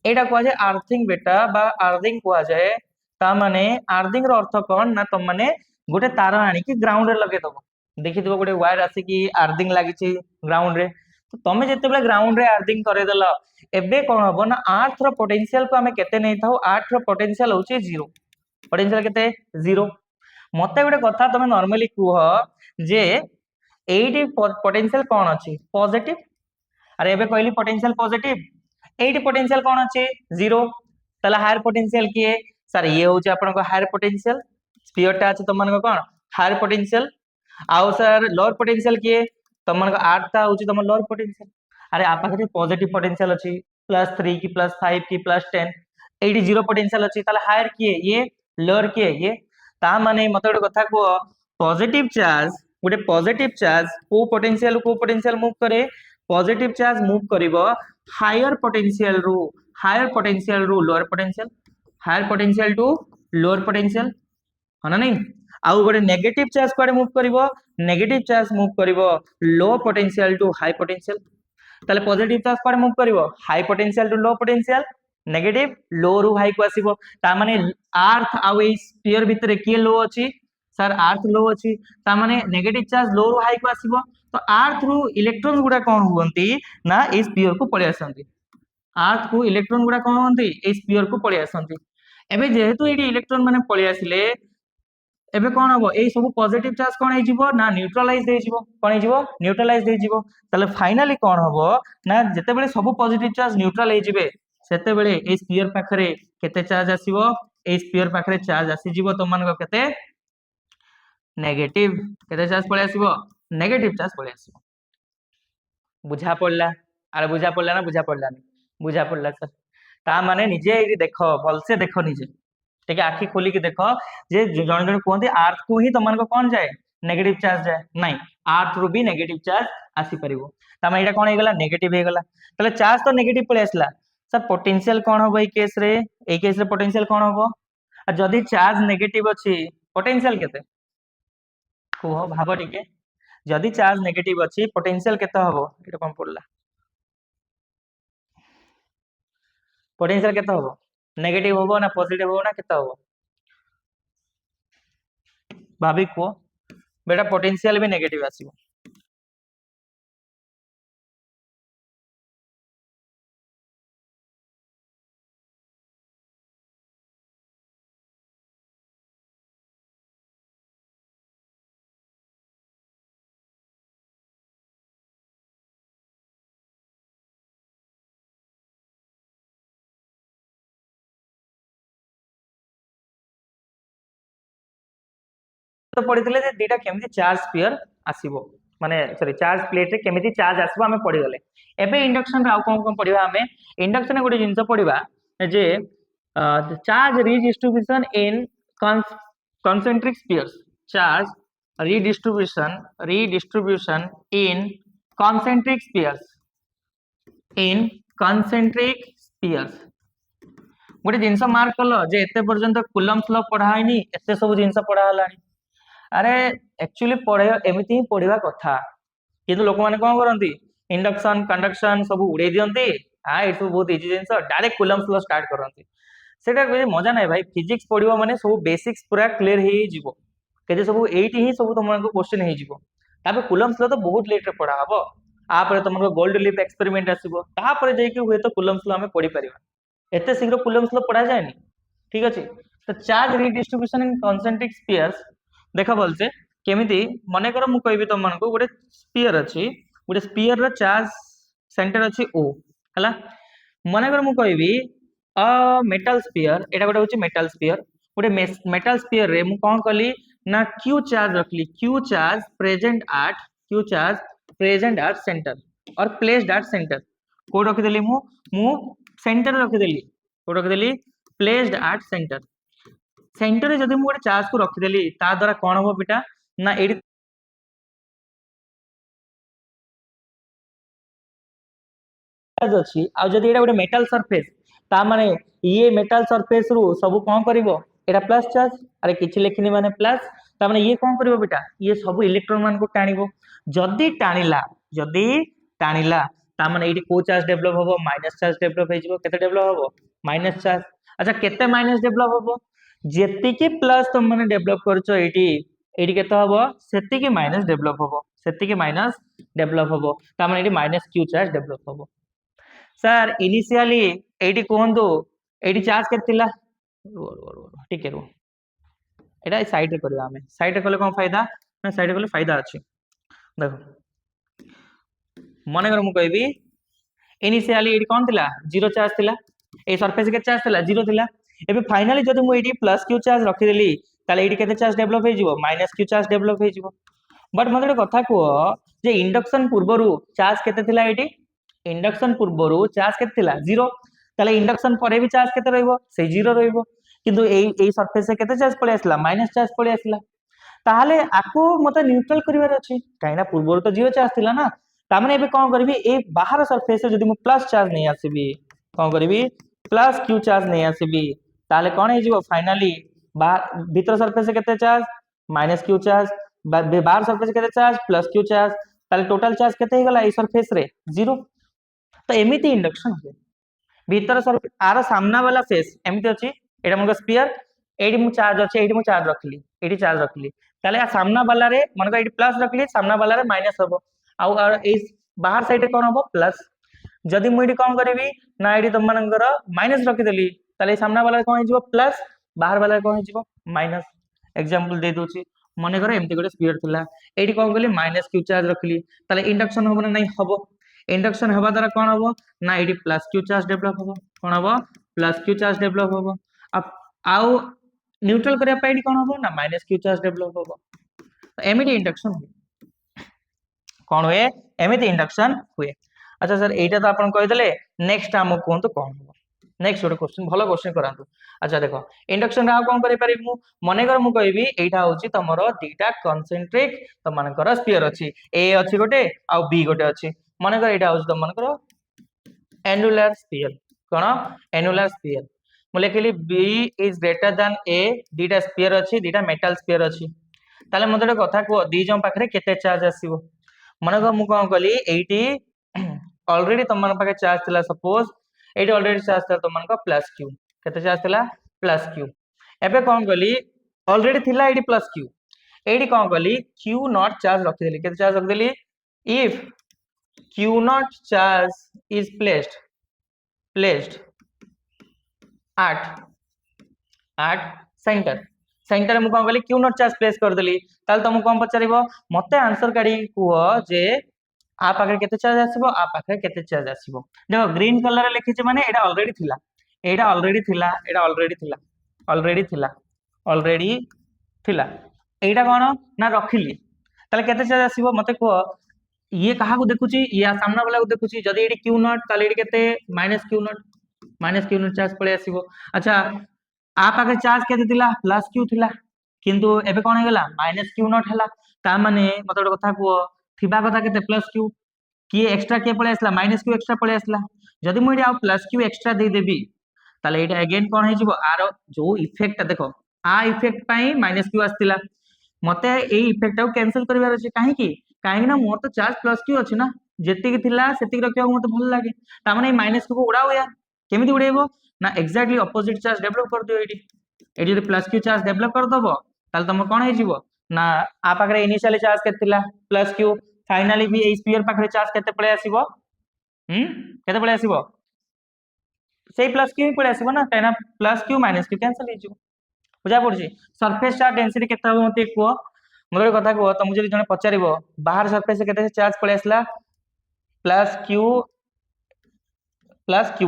Speaker 1: एटा को जाए अर्थिंग बेटा बा अर्थिंग को जाए ता माने अर्थिंग रो अर्थ कोन ना तम माने गोटे तार आनी की ग्राउंड रे लगे दबो देखि दिबो गोटे वायर आसी की अर्थिंग लागि छि ग्राउंड रे तो तमे जते बेले ग्राउंड रे अर्थिंग करे देला एबे कोन हबो ना अर्थ रो पोटेंशियल को हमें केते नै थाउ अर्थ रो पोटेंशियल होची जीरो पोटेंशियल केते जीरो मते गोटे कथा तमे नॉर्मली कुह जे एटी पोटेंशियल कोन अछि पॉजिटिव अरे एबे कहली पोटेंशियल पॉजिटिव एटी पोटेंशियल कोन अछि जीरो ताले हायर पोटेंशियल किए सर ये होचे आपन को हायर पोटेंशियल स्फीयर टा अछि तमन को कोन हायर पोटेंशियल आउ सर लोअर पोटेंशियल किए तमन को 8 टा होची तमन लोअर पोटेंशियल अरे आप पाखे पॉजिटिव पोटेंशियल अछि +3 की +5 की +10 एडी जीरो पोटेंशियल अछि ताले हायर किए ये लोअर किए ये ता माने मते गोटे कथा को पॉजिटिव चार्ज को पोटेंशियल मूव करे पॉजिटिव चार्ज मूव करिवो हायर पोटेंशियल रू lower potential higher potential to lower potential है ना नहीं आउ गोटे नेगेटिव चार्ज कुआडे मूव करिवो नेगेटिव चार्ज मूव करिवो low potential to high potential ताले पॉजिटिव चार्ज कुआडे मूव करिवो high potential to low potential negative low रू हाई को आसीबो ता माने अर्थ आउ ए स्फीयर भितरे के लो अछि सर अर्थ लो अछि ता माने नेगेटिव चार्ज लो रू हाई को आसीबो तो अर्थ रू इलेक्ट्रॉन गुडा कोन हुवंती ना ए स्फीयर को पळे आसंती अर्थ को इलेक्ट्रॉन गुडा कोन हुवंती ए स्फीयर को पळे आसंती एबे जेहेतु एडी इलेक्ट्रॉन माने पळे आसिले एबे कोन हबो ए सब पॉजिटिव चार्ज कोन हे जिवो ना न्यूट्रलाइज हे जिवो कोन हे जिवो न्यूट्रलाइज हे जिवो तले फाइनली कोन हबो ना जते बेले सब पॉजिटिव चार्ज न्यूट्रल हे जिवे सेते बेले ए स्फीयर पाखरे केते चार्ज आसीबो ए स्फीयर पाखरे चार्ज आसी जिवो तो मान को केते नेगेटिव केते चार्ज पळे आसीबो नेगेटिव चार्ज पळे आसीबो बुझा पड़ला अरे बुझा पड़ला ना बुझा पड़ला नहीं बुझा पड़ला सर ता माने निजे एडी देखो भलसे देखो निजे ठीक है आखि खोली के देखो जे जण जण कहते अर्थ को ही तमन को कौन जाए नेगेटिव चार्ज जाए नहीं अर्थ रू भी नेगेटिव चार्ज आसी परिबो तमे एटा कोन हे गेला नेगेटिव हे गेला तले चार्ज तो नेगेटिव पळे आसला सर पोटेंशियल कोन होबो ए केस रे पोटेंशियल कोन होबो आ जदी चार्ज नेगेटिव अछि पोटेंशियल केते को भाबो टिके जदी चार्ज नेगेटिव अछि पोटेंशियल केते होबो एटा कोन पड़ला पोटेंशियल केते होबो नेगेटिव होबो ना पॉजिटिव होबो ना केते होबो भाभी को बेटा पोटेंशियल भी नेगेटिव आसीबो तो पढ़िथिले जे दीटा केमिति चार्ज स्फीयर आसीबो माने सॉरी चार्ज प्लेट रे केमिति चार्ज आसीबो हमें पढ़ी गले एबे इंडक्शन रा कोन कोन पढ़िबा हमें इंडक्शन रे गोटे जिंस पढ़िबा जे charge redistribution in concentric spheres charge redistribution in concentric spheres in concentric spheres गोटे जिनस मार्क कल जे एते पर्यंत कूलम्स लॉ पढ़ा हैनी एते सब जिनस पढ़ा हलानी अरे एक्चुअली पढ़े एमिति ही पढ़िबा कथा किंतु लोक माने कोन करंती इंडक्शन कंडक्शन सब उड़े दियंती आ ए सब बहुत इजी जिनस डायरेक्ट कूलम्स लॉ स्टार्ट करंती सेटा मजा नाही भाई फिजिक्स पढ़िबो माने सब बेसिक्स पूरा क्लियर हे जिवो केजे सब एठी ही सब तुमन को क्वेश्चन हे जिवो ताबे कूलम्स लॉ तो बहुत लेट रे पढ़ा हबो आ पर तुमन को गोल्ड लीफ एक्सपेरिमेंट आसीबो ता पर जे कि हुए तो कूलम्स लॉ हमें पढ़ी परिबा एते शीघ्र कूलम्स लॉ पढ़ा जायनी ठीक अछि तो चार्ज रीडिस्ट्रीब्यूशन इन कॉन्सेंट्रिक स्फीयर्स देखा बोलते केमिति मने कर मु कहबी तुमन को गोटे स्फीयर अछि गोटे स्फीयर रो चार्ज सेंटर अछि O हला मने कर मु कहबी अ मेटल स्फीयर एटा गोटे होछि मेटल स्फीयर गोटे मेटल स्फीयर रे मु कोन कली ना Q चार्ज रखली Q charge present at centre और प्लेस्ड एट सेंटर को रख देली मु सेंटर रख देली को रख देली प्लेस्ड एट सेंटर सेंटर रे जदी मु गोटे चार्ज को रख देली ता द्वारा कोन हो बेटा ना एडी चार्ज अछि आ जदी एटा गोटे मेटल सरफेस ता माने ये मेटल सरफेस रु सब कोन करिवो एटा प्लस चार्ज अरे किछि लेखिनी माने प्लस ता माने ये कोन करिवो बेटा ये सब इलेक्ट्रॉन मान को टाणिवो जदी टाणिला ता माने एडी को चार्ज डेवलप होबो माइनस चार्ज डेवलप हे जिवो केते डेवलप होबो माइनस चार्ज अच्छा केते माइनस डेवलप होबो जेति की प्लस तुम माने डेवलप करछो एडी केते होबो सेति की माइनस डेवलप होबो ता माने एडी माइनस क्यू चार्ज डेवलप होबो सर इनिशियली एडी कोहंदो एडी चार्ज केतिला ठीक है रो एटा साइड रे करबा हमें साइड रे कले कोन फायदा ना साइड रे कले फायदा अछि देखो मने कर मु कहबी इनिशियली एडी कोन थिला जीरो चार्ज थिला ए सरफेस के चार्ज थिला 0 थिला एबे फाइनली जदि मु एटी प्लस क्यू चार्ज रखि देली ताले एटी केते चार्ज डेवलप हे जिवो माइनस क्यू चार्ज डेवलप हे जिवो बट मते कथा को जे इंडक्शन पूर्वरु चार्ज केते थिला एटी इंडक्शन पूर्वरु चार्ज केते थिला 0 ताले इंडक्शन परे भी चार्ज केते रहइबो से 0 रहइबो किंतु एई सरफेस से केते चार्ज पळे आसला माइनस चार्ज पळे आसला ताहले आको मते न्यूट्रल करिवार अछि काइना पूर्वरु तो 0 चार्ज थिला ना तामाने एबे कोन करबी ए बाहर सरफेस से जदि मु प्लस चार्ज नै आसीबी कोन करबी प्लस क्यू चार्ज नै आसीबी ताले कोन हे जिवो फाइनली भीतर सरफेस से केते चार्ज माइनस क्यू चार्ज बाहर सरफेस केते चार्ज प्लस क्यू चार्ज ताले टोटल चार्ज केते हे गला ए सरफेस रे 0 तो एमिति इंडक्शन हो भीतर सरफेस आर सामना वाला फेस एमिति अछि एटा मन स्फीयर एडी मु चार्ज अछि एडी मु चार्ज रखली एडी चार्ज रखली ताले आ सामना वाला रे मन एडी प्लस रखली सामना वाला रे माइनस हबो आ ए बाहर साइड रे कोन हबो प्लस जदि मु एडी कोन करबी ना एडी तुम मानकर माइनस रखि देली ताले सामना वाला कोन हिजबो प्लस बाहर वाला कोन हिजबो माइनस एग्जांपल दे दोची मने करे एमती गोटे स्फीयर थिला एडी कोन करली माइनस क्यू चार्ज रखली ताले इंडक्शन हबो ना नहीं हबो इंडक्शन हवा द्वारा कोन हबो ना एडी प्लस क्यू चार्ज डेवलप हबो कोन हबो प्लस क्यू चार्ज डेवलप हबो अब आउ न्यूट्रल करिया पाइडी कोन हबो ना माइनस क्यू चार्ज डेवलप हबो तो एमिति इंडक्शन हुए कोन हुए एमिति इंडक्शन हुए अच्छा सर एटा तो आपण कहि देले नेक्स्ट हम कोंतो कोन हबो नेक्स्ट गोटे क्वेश्चन भलो क्वेश्चन करांतु अच्छा देखो इंडक्शन रा कोन करि परिमु मने कर मु कहबी एटा होची तमरो दीटा कंसेंट्रिक त मानकर स्फीयर अछि ए अछि गोटे आ बी गोटे अछि मने कर एटा होची त मानकर एनुलर स्फीयर कोन एनुलर स्फीयर मु लेखिली B is greater than A दीटा स्फीयर अछि दीटा मेटल स्फीयर अछि ताले मते कथा को दी जम पाखरे केते चार्ज आसीबो मने कर मु कोन कली एटी ऑलरेडी तुम मन पाखे चार्ज थिला सपोज एटी ऑलरेडी चार्ज थिला तुम मन को प्लस क्यू केते चार्ज थिला प्लस क्यू एबे कोन कली ऑलरेडी थिला एटी प्लस क्यू एटी कोन कली क्यू नॉट चार्ज रखि देली केते चार्ज रखि देली if Q naught charge is placed at centre centre मु कोन कली क्यू नॉट चार्ज प्लेस कर देली ताल तुम कोन पचारिबो मते आंसर काढी कुओ जे आ पाखे केते चार्ज आसीबो आ पाखे केते चार्ज आसीबो देखो ग्रीन कलर रे लिखि छै माने एटा ऑलरेडी थिला एटा ऑलरेडी थिला एटा ऑलरेडी थिला ऑलरेडी थिला ऑलरेडी थिला एटा कोन ना रखिली ताले केते चार्ज आसीबो मते को ये कहा को देखुची या सामना वाला को देखुची जदी एडी क्यू नॉट ताले एडी केते माइनस क्यू नॉट चार्ज पळे आसीबो अच्छा आ पाखे चार्ज केते दिला प्लस क्यू थिला किंतु एबे कोन हेगला माइनस क्यू नॉट हला ता माने मते गोटे कथा को थिबा कथा केते प्लस क्यू की एक्स्ट्रा के पळे आसला माइनस क्यू एक्स्ट्रा पळे आसला जदी मु एडी आ प्लस क्यू एक्स्ट्रा दे देबी ताले एटा अगेन कोन हे जिवो आरो जो इफेक्ट देखो आ इफेक्ट पई माइनस क्यू आस्तिला मते ए इफेक्ट को कैंसिल करिवार अछि काहे की काहे ना मोर तो चार्ज प्लस क्यू अछि ना जेति की थिला सेति रखिया मते भल लागे ता माने माइनस क्यू को उड़ाओ यार केमिति उड़ेबो ना एक्जेक्टली ऑपोजिट चार्ज डेवलप कर दियो एडी जदी प्लस क्यू चार्ज डेवलप कर दबो ताल तुम कोन हे जिवो ना आ पाखरे इनिशियली चार्ज केते थिला प्लस क्यू फाइनली भी ए स्फीयर पाखरे चार्ज केते पळे आसीबो केते पळे आसीबो सेही प्लस क्यू पळे आसीबो ना काहे ना plus Q minus Q cancel हे जिवो बुझा पड़छि सरफेस चार्ज डेंसिटी केते हो मते को मोर कथा को तुम जदी जने पचारिबो बाहर सरफेस केते चार्ज पळे आसला प्लस क्यू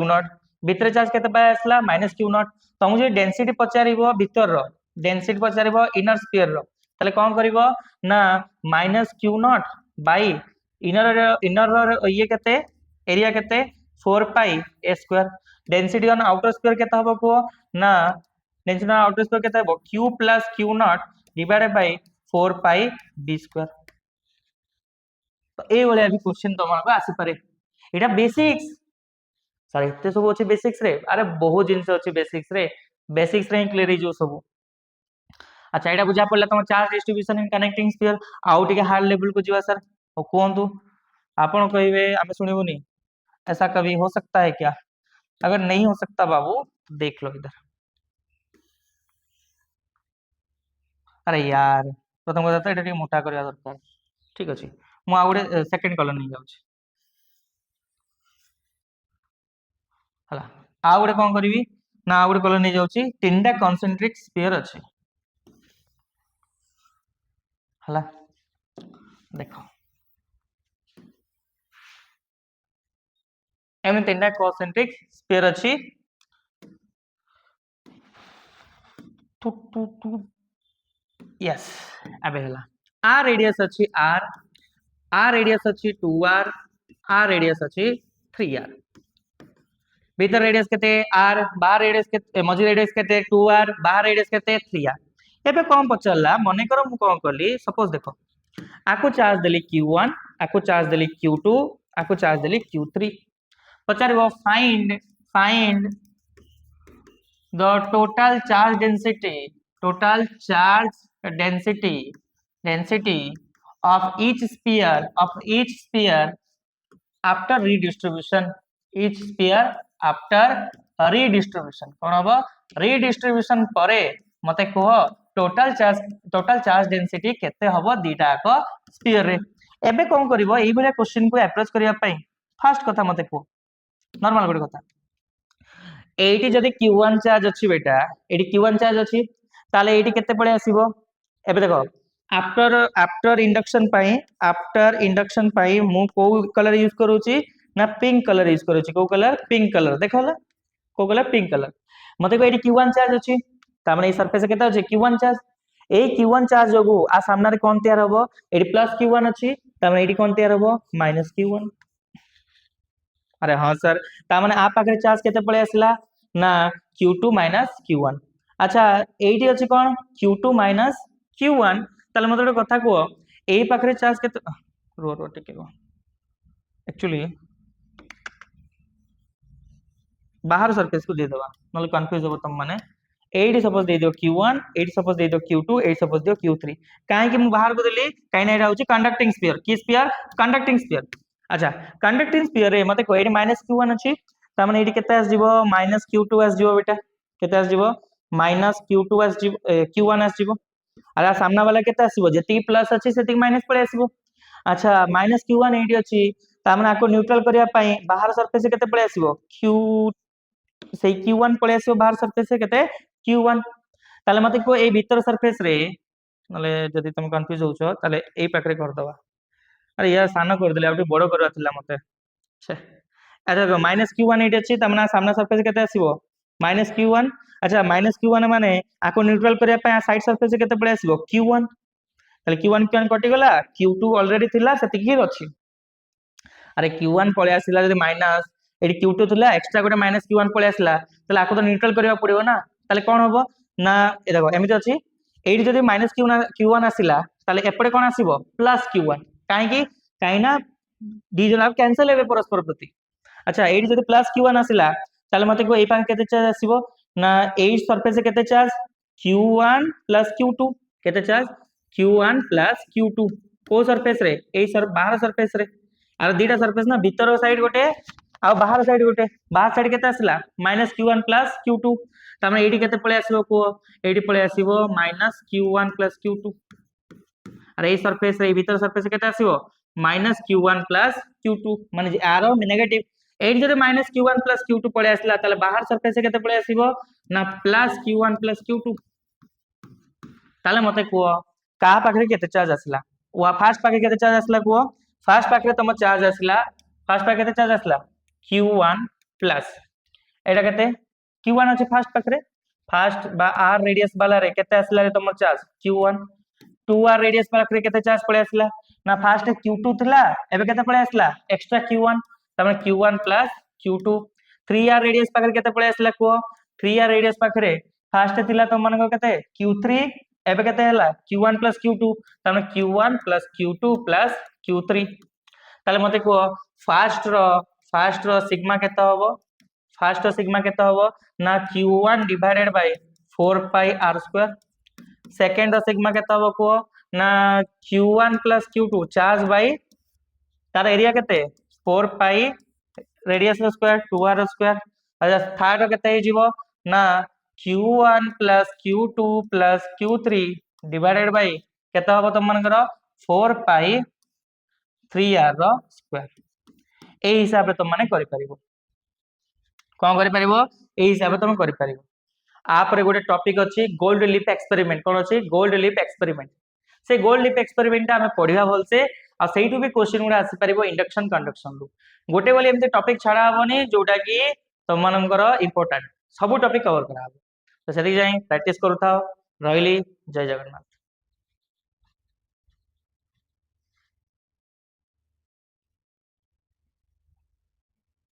Speaker 1: नॉट भीतर चार्ज केते पळे आसला माइनस क्यू नॉट तुम जे डेंसिटी पचारिबो भीतर रो डेंसिटी पचारिबो इनर स्फीयर रो ताले कोन करिवो ना minus Q naught by inner ये केते एरिया केते 4 pi A square density on outer sphere केते हबो को ना डेंसिटी ऑन आउटर स्फीयर केते हबो q plus q not divided by 4 pi b square तो ए वाले अभी क्वेश्चन तमन को आसी पारे एटा बेसिक्स सर इते सब अछि बेसिक्स रे अरे बहुत जिंस अछि बेसिक्स रे क्लियर जो सब अच्छा एटा बुझा पड़ला तम charge distribution in connecting sphere out के हाई लेवल को जीवा सर ओ कोंतु आपण कहिवे हमें सुनिबुनी ऐसा कभी हो सकता है क्या अगर नहीं हो सकता बाबू तो देख लो इधर अरे यार प्रथम कथा तो एटा मोटा करिया दरकार ठीक अछि मु आ गोटे सेकंड कलर नहीं जाउछि हला आ गोटे कोन करबी ना आ गोटे कलर नहीं जाउछि तीनटा कंसेंट्रिक स्फीयर अछि हला देखो एमे तीनटा कंसेंट्रिक स्फीयर अछि टू टू टू यस अबे हला आर रेडियस अछि आर रेडियस अछि 2r आर रेडियस अछि 3r भीतर रेडियस केते r बाहर रेडियस केते मझी रेडियस केते 2r बाहर रेडियस केते 3r एबे कोन पचरला मने करो मु कोन करली सपोज देखो आको चार्ज देली q1 आको चार्ज देली q2 आको चार्ज देली q3 पचारबो find the total charge density of each sphere after redistribution कोन हबो redistribution परे मते कहो टोटल चार्ज डेंसिटी केते हबो दीटा को स्फीयर रे एबे कोन करबो एई भले क्वेश्चन को अप्रोच करिया पई फर्स्ट कथा मते को नॉर्मल गुड कथा एटी जदि q1 चार्ज अछि बेटा एटी q1 चार्ज अछि ताले एटी केते पळे आसीबो एबे देखो आफ्टर इंडक्शन पाई मु को कलर यूज करूची ना पिंक कलर यूज करूची को कलर पिंक कलर देखला को कलर पिंक कलर मते को एटी q1 चार्ज अछि ता माने ए सरफेस केते अछि q1 चार्ज ए q1 चार्ज जोगु आ सामना रे कोन तयार हबो एटी प्लस q1 अछि ता माने एटी कोन तयार हबो माइनस q1 अरे हाँ सर ता माने आ पाखरे चार्ज केते पळे आसला ना q2 q1 अच्छा एटी अछि कोन q2 q1 ताले मते ଗୋଟେ କଥା को एई पाखरे चार्ज केते रो टिके रो एक्चुअली बाहर सरफेस को दे देबा नले कंफ्यूज हो तुम माने एटी सपोज दे दियो q1 एटी सपोज दे दियो q2 एटी सपोज दियो q3 काहे कि मु बाहर को देली काहे ना एटा होची कंडक्टिंग स्फीयर की स्फीयर कंडक्टिंग स्फीयर अच्छा कंडक्टिंग स्फीयर रे मते को एटी -q1 अछि ता माने एटी केते आस जिवो -q2 आस जिवो बेटा केते आस जिवो -q2 आस जिवो q1 आस जिवो अरे सामना वाला केते आसीबो जति प्लस अछि सेति माइनस पळे आसीबो अच्छा -q1 एटी अछि ता माने आको न्यूट्रल करिया पई बाहर सरफेस केते पळे आसीबो q सेई q1 पळे आसीबो बाहर सरफेस केते q1 ताले मते को ए भीतर सरफेस रे नले जदि तुम कंफ्यूज होछो ताले ए पाखरे कर दवा अरे यार सानो कर देले आउटी बडो करवा थिला मते छे अच्छा देखो -q1 एटी अछि तमना सामना सरफेस केते आसीबो -q1 अच्छा -q1 माने आको न्यूट्रल करिया पे साइड सरफेस केते पळे आसीबो q1 ताले q1 कटि गला q2 ऑलरेडी थिला सेति ही अछि अरे q1 पळे आसिला जदि माइनस एटी q2 थिला एक्स्ट्रा गोटे -q1 पळे आसिला ताले आको तो न्यूट्रल करिया पड़िबो ना ताले कोन हबो ना ए देखो एमिति अछि एटी जदि -q1 आसिला ताले एपडे कोन आसीबो +q1 काहे कि काइना डी जन आप कैंसिल हेबे परस्पर प्रति अच्छा एटी जदि +q1 आसिला ताले मते को ए पाखे केते चार्ज आसीबो ना ए सरफेस केते चार्ज q1 +q2 केते चार्ज q1 +q2 को सरफेस रे ए सर बाहर सरफेस रे आर दीटा सरफेस ना भीतर साइड गोटे आ बाहर साइड केते आसिला -q1 +q2 तामे एटी केते पळे आसीबो को एटी पळे आसीबो -q1 +q2 अरे ए सरफेस रे भीतर सरफेस केते आसीबो -q1 +q2 माने आरो नेगेटिव एटी जदि -q1 +q2 पळे आसिला ताले बाहर सरफेस केते पळे आसीबो ना +q1 +q2 ताले मते को का पाखरे केते चार्ज आसिला वा फर्स्ट पाखरे केते चार्ज आसिला को फर्स्ट पाखरे तम चार्ज आसिला फर्स्ट पाखरे केते चार्ज आसिला q1 प्लस एटा केते q1 अछि फर्स्ट पाखरे फर्स्ट बा r रेडियस वाला रे केते आसिला रे तम चार्ज q1 2r रेडियस पाखरे केते चार्ज पळे आसिला ना फर्स्ट q2 थिला एबे केते पळे आसिला एक्स्ट्रा q1 तमे q1 +q2 3r रेडियस पाखरे केते पळे आसिला को 3r रेडियस पाखरे फर्स्ट थिला तम मानको केते q3 एबे केते हला q1 +q2 तमे q1 +q2 +q3 ताले मते को फर्स्ट रो सिग्मा केते हबो फर्स्ट रो सिग्मा केते हबो ना q1 divided by 4 pi r2 second रो सिग्मा केते हबो को ना q1 +q2 चार्ज बाय तार एरिया केते 4 पाई रेडियस रो स्क्वायर 2r रो स्क्वायर अच्छा थर्ड रो केते हे जीवो ना q1 +q2 +q3 divided by केते हबो तम मानकर 4 पाई 3r रो स्क्वायर ए हिसाब रे तुम माने करि परिबो कोन करि परिबो ए हिसाब रे तुम करि परिबो आप रे गोटे टॉपिक अछि गोल्ड लीफ एक्सपेरिमेंट कोन अछि गोल्ड लीफ एक्सपेरिमेंट से गोल्ड लीफ एक्सपेरिमेंट हमें पढिया बोलसे आ सेइटु भी क्वेश्चन गुडा आसी परिबो इंडक्शन कंडक्शन रु गोटे बोली एमते टॉपिक छाडा हबनी जोटा कि तुम मानकर इंपोर्टेंट सब टॉपिक कवर करा हबो तो से जाए प्रैक्टिस करूँ। रही जय जगन्नाथ।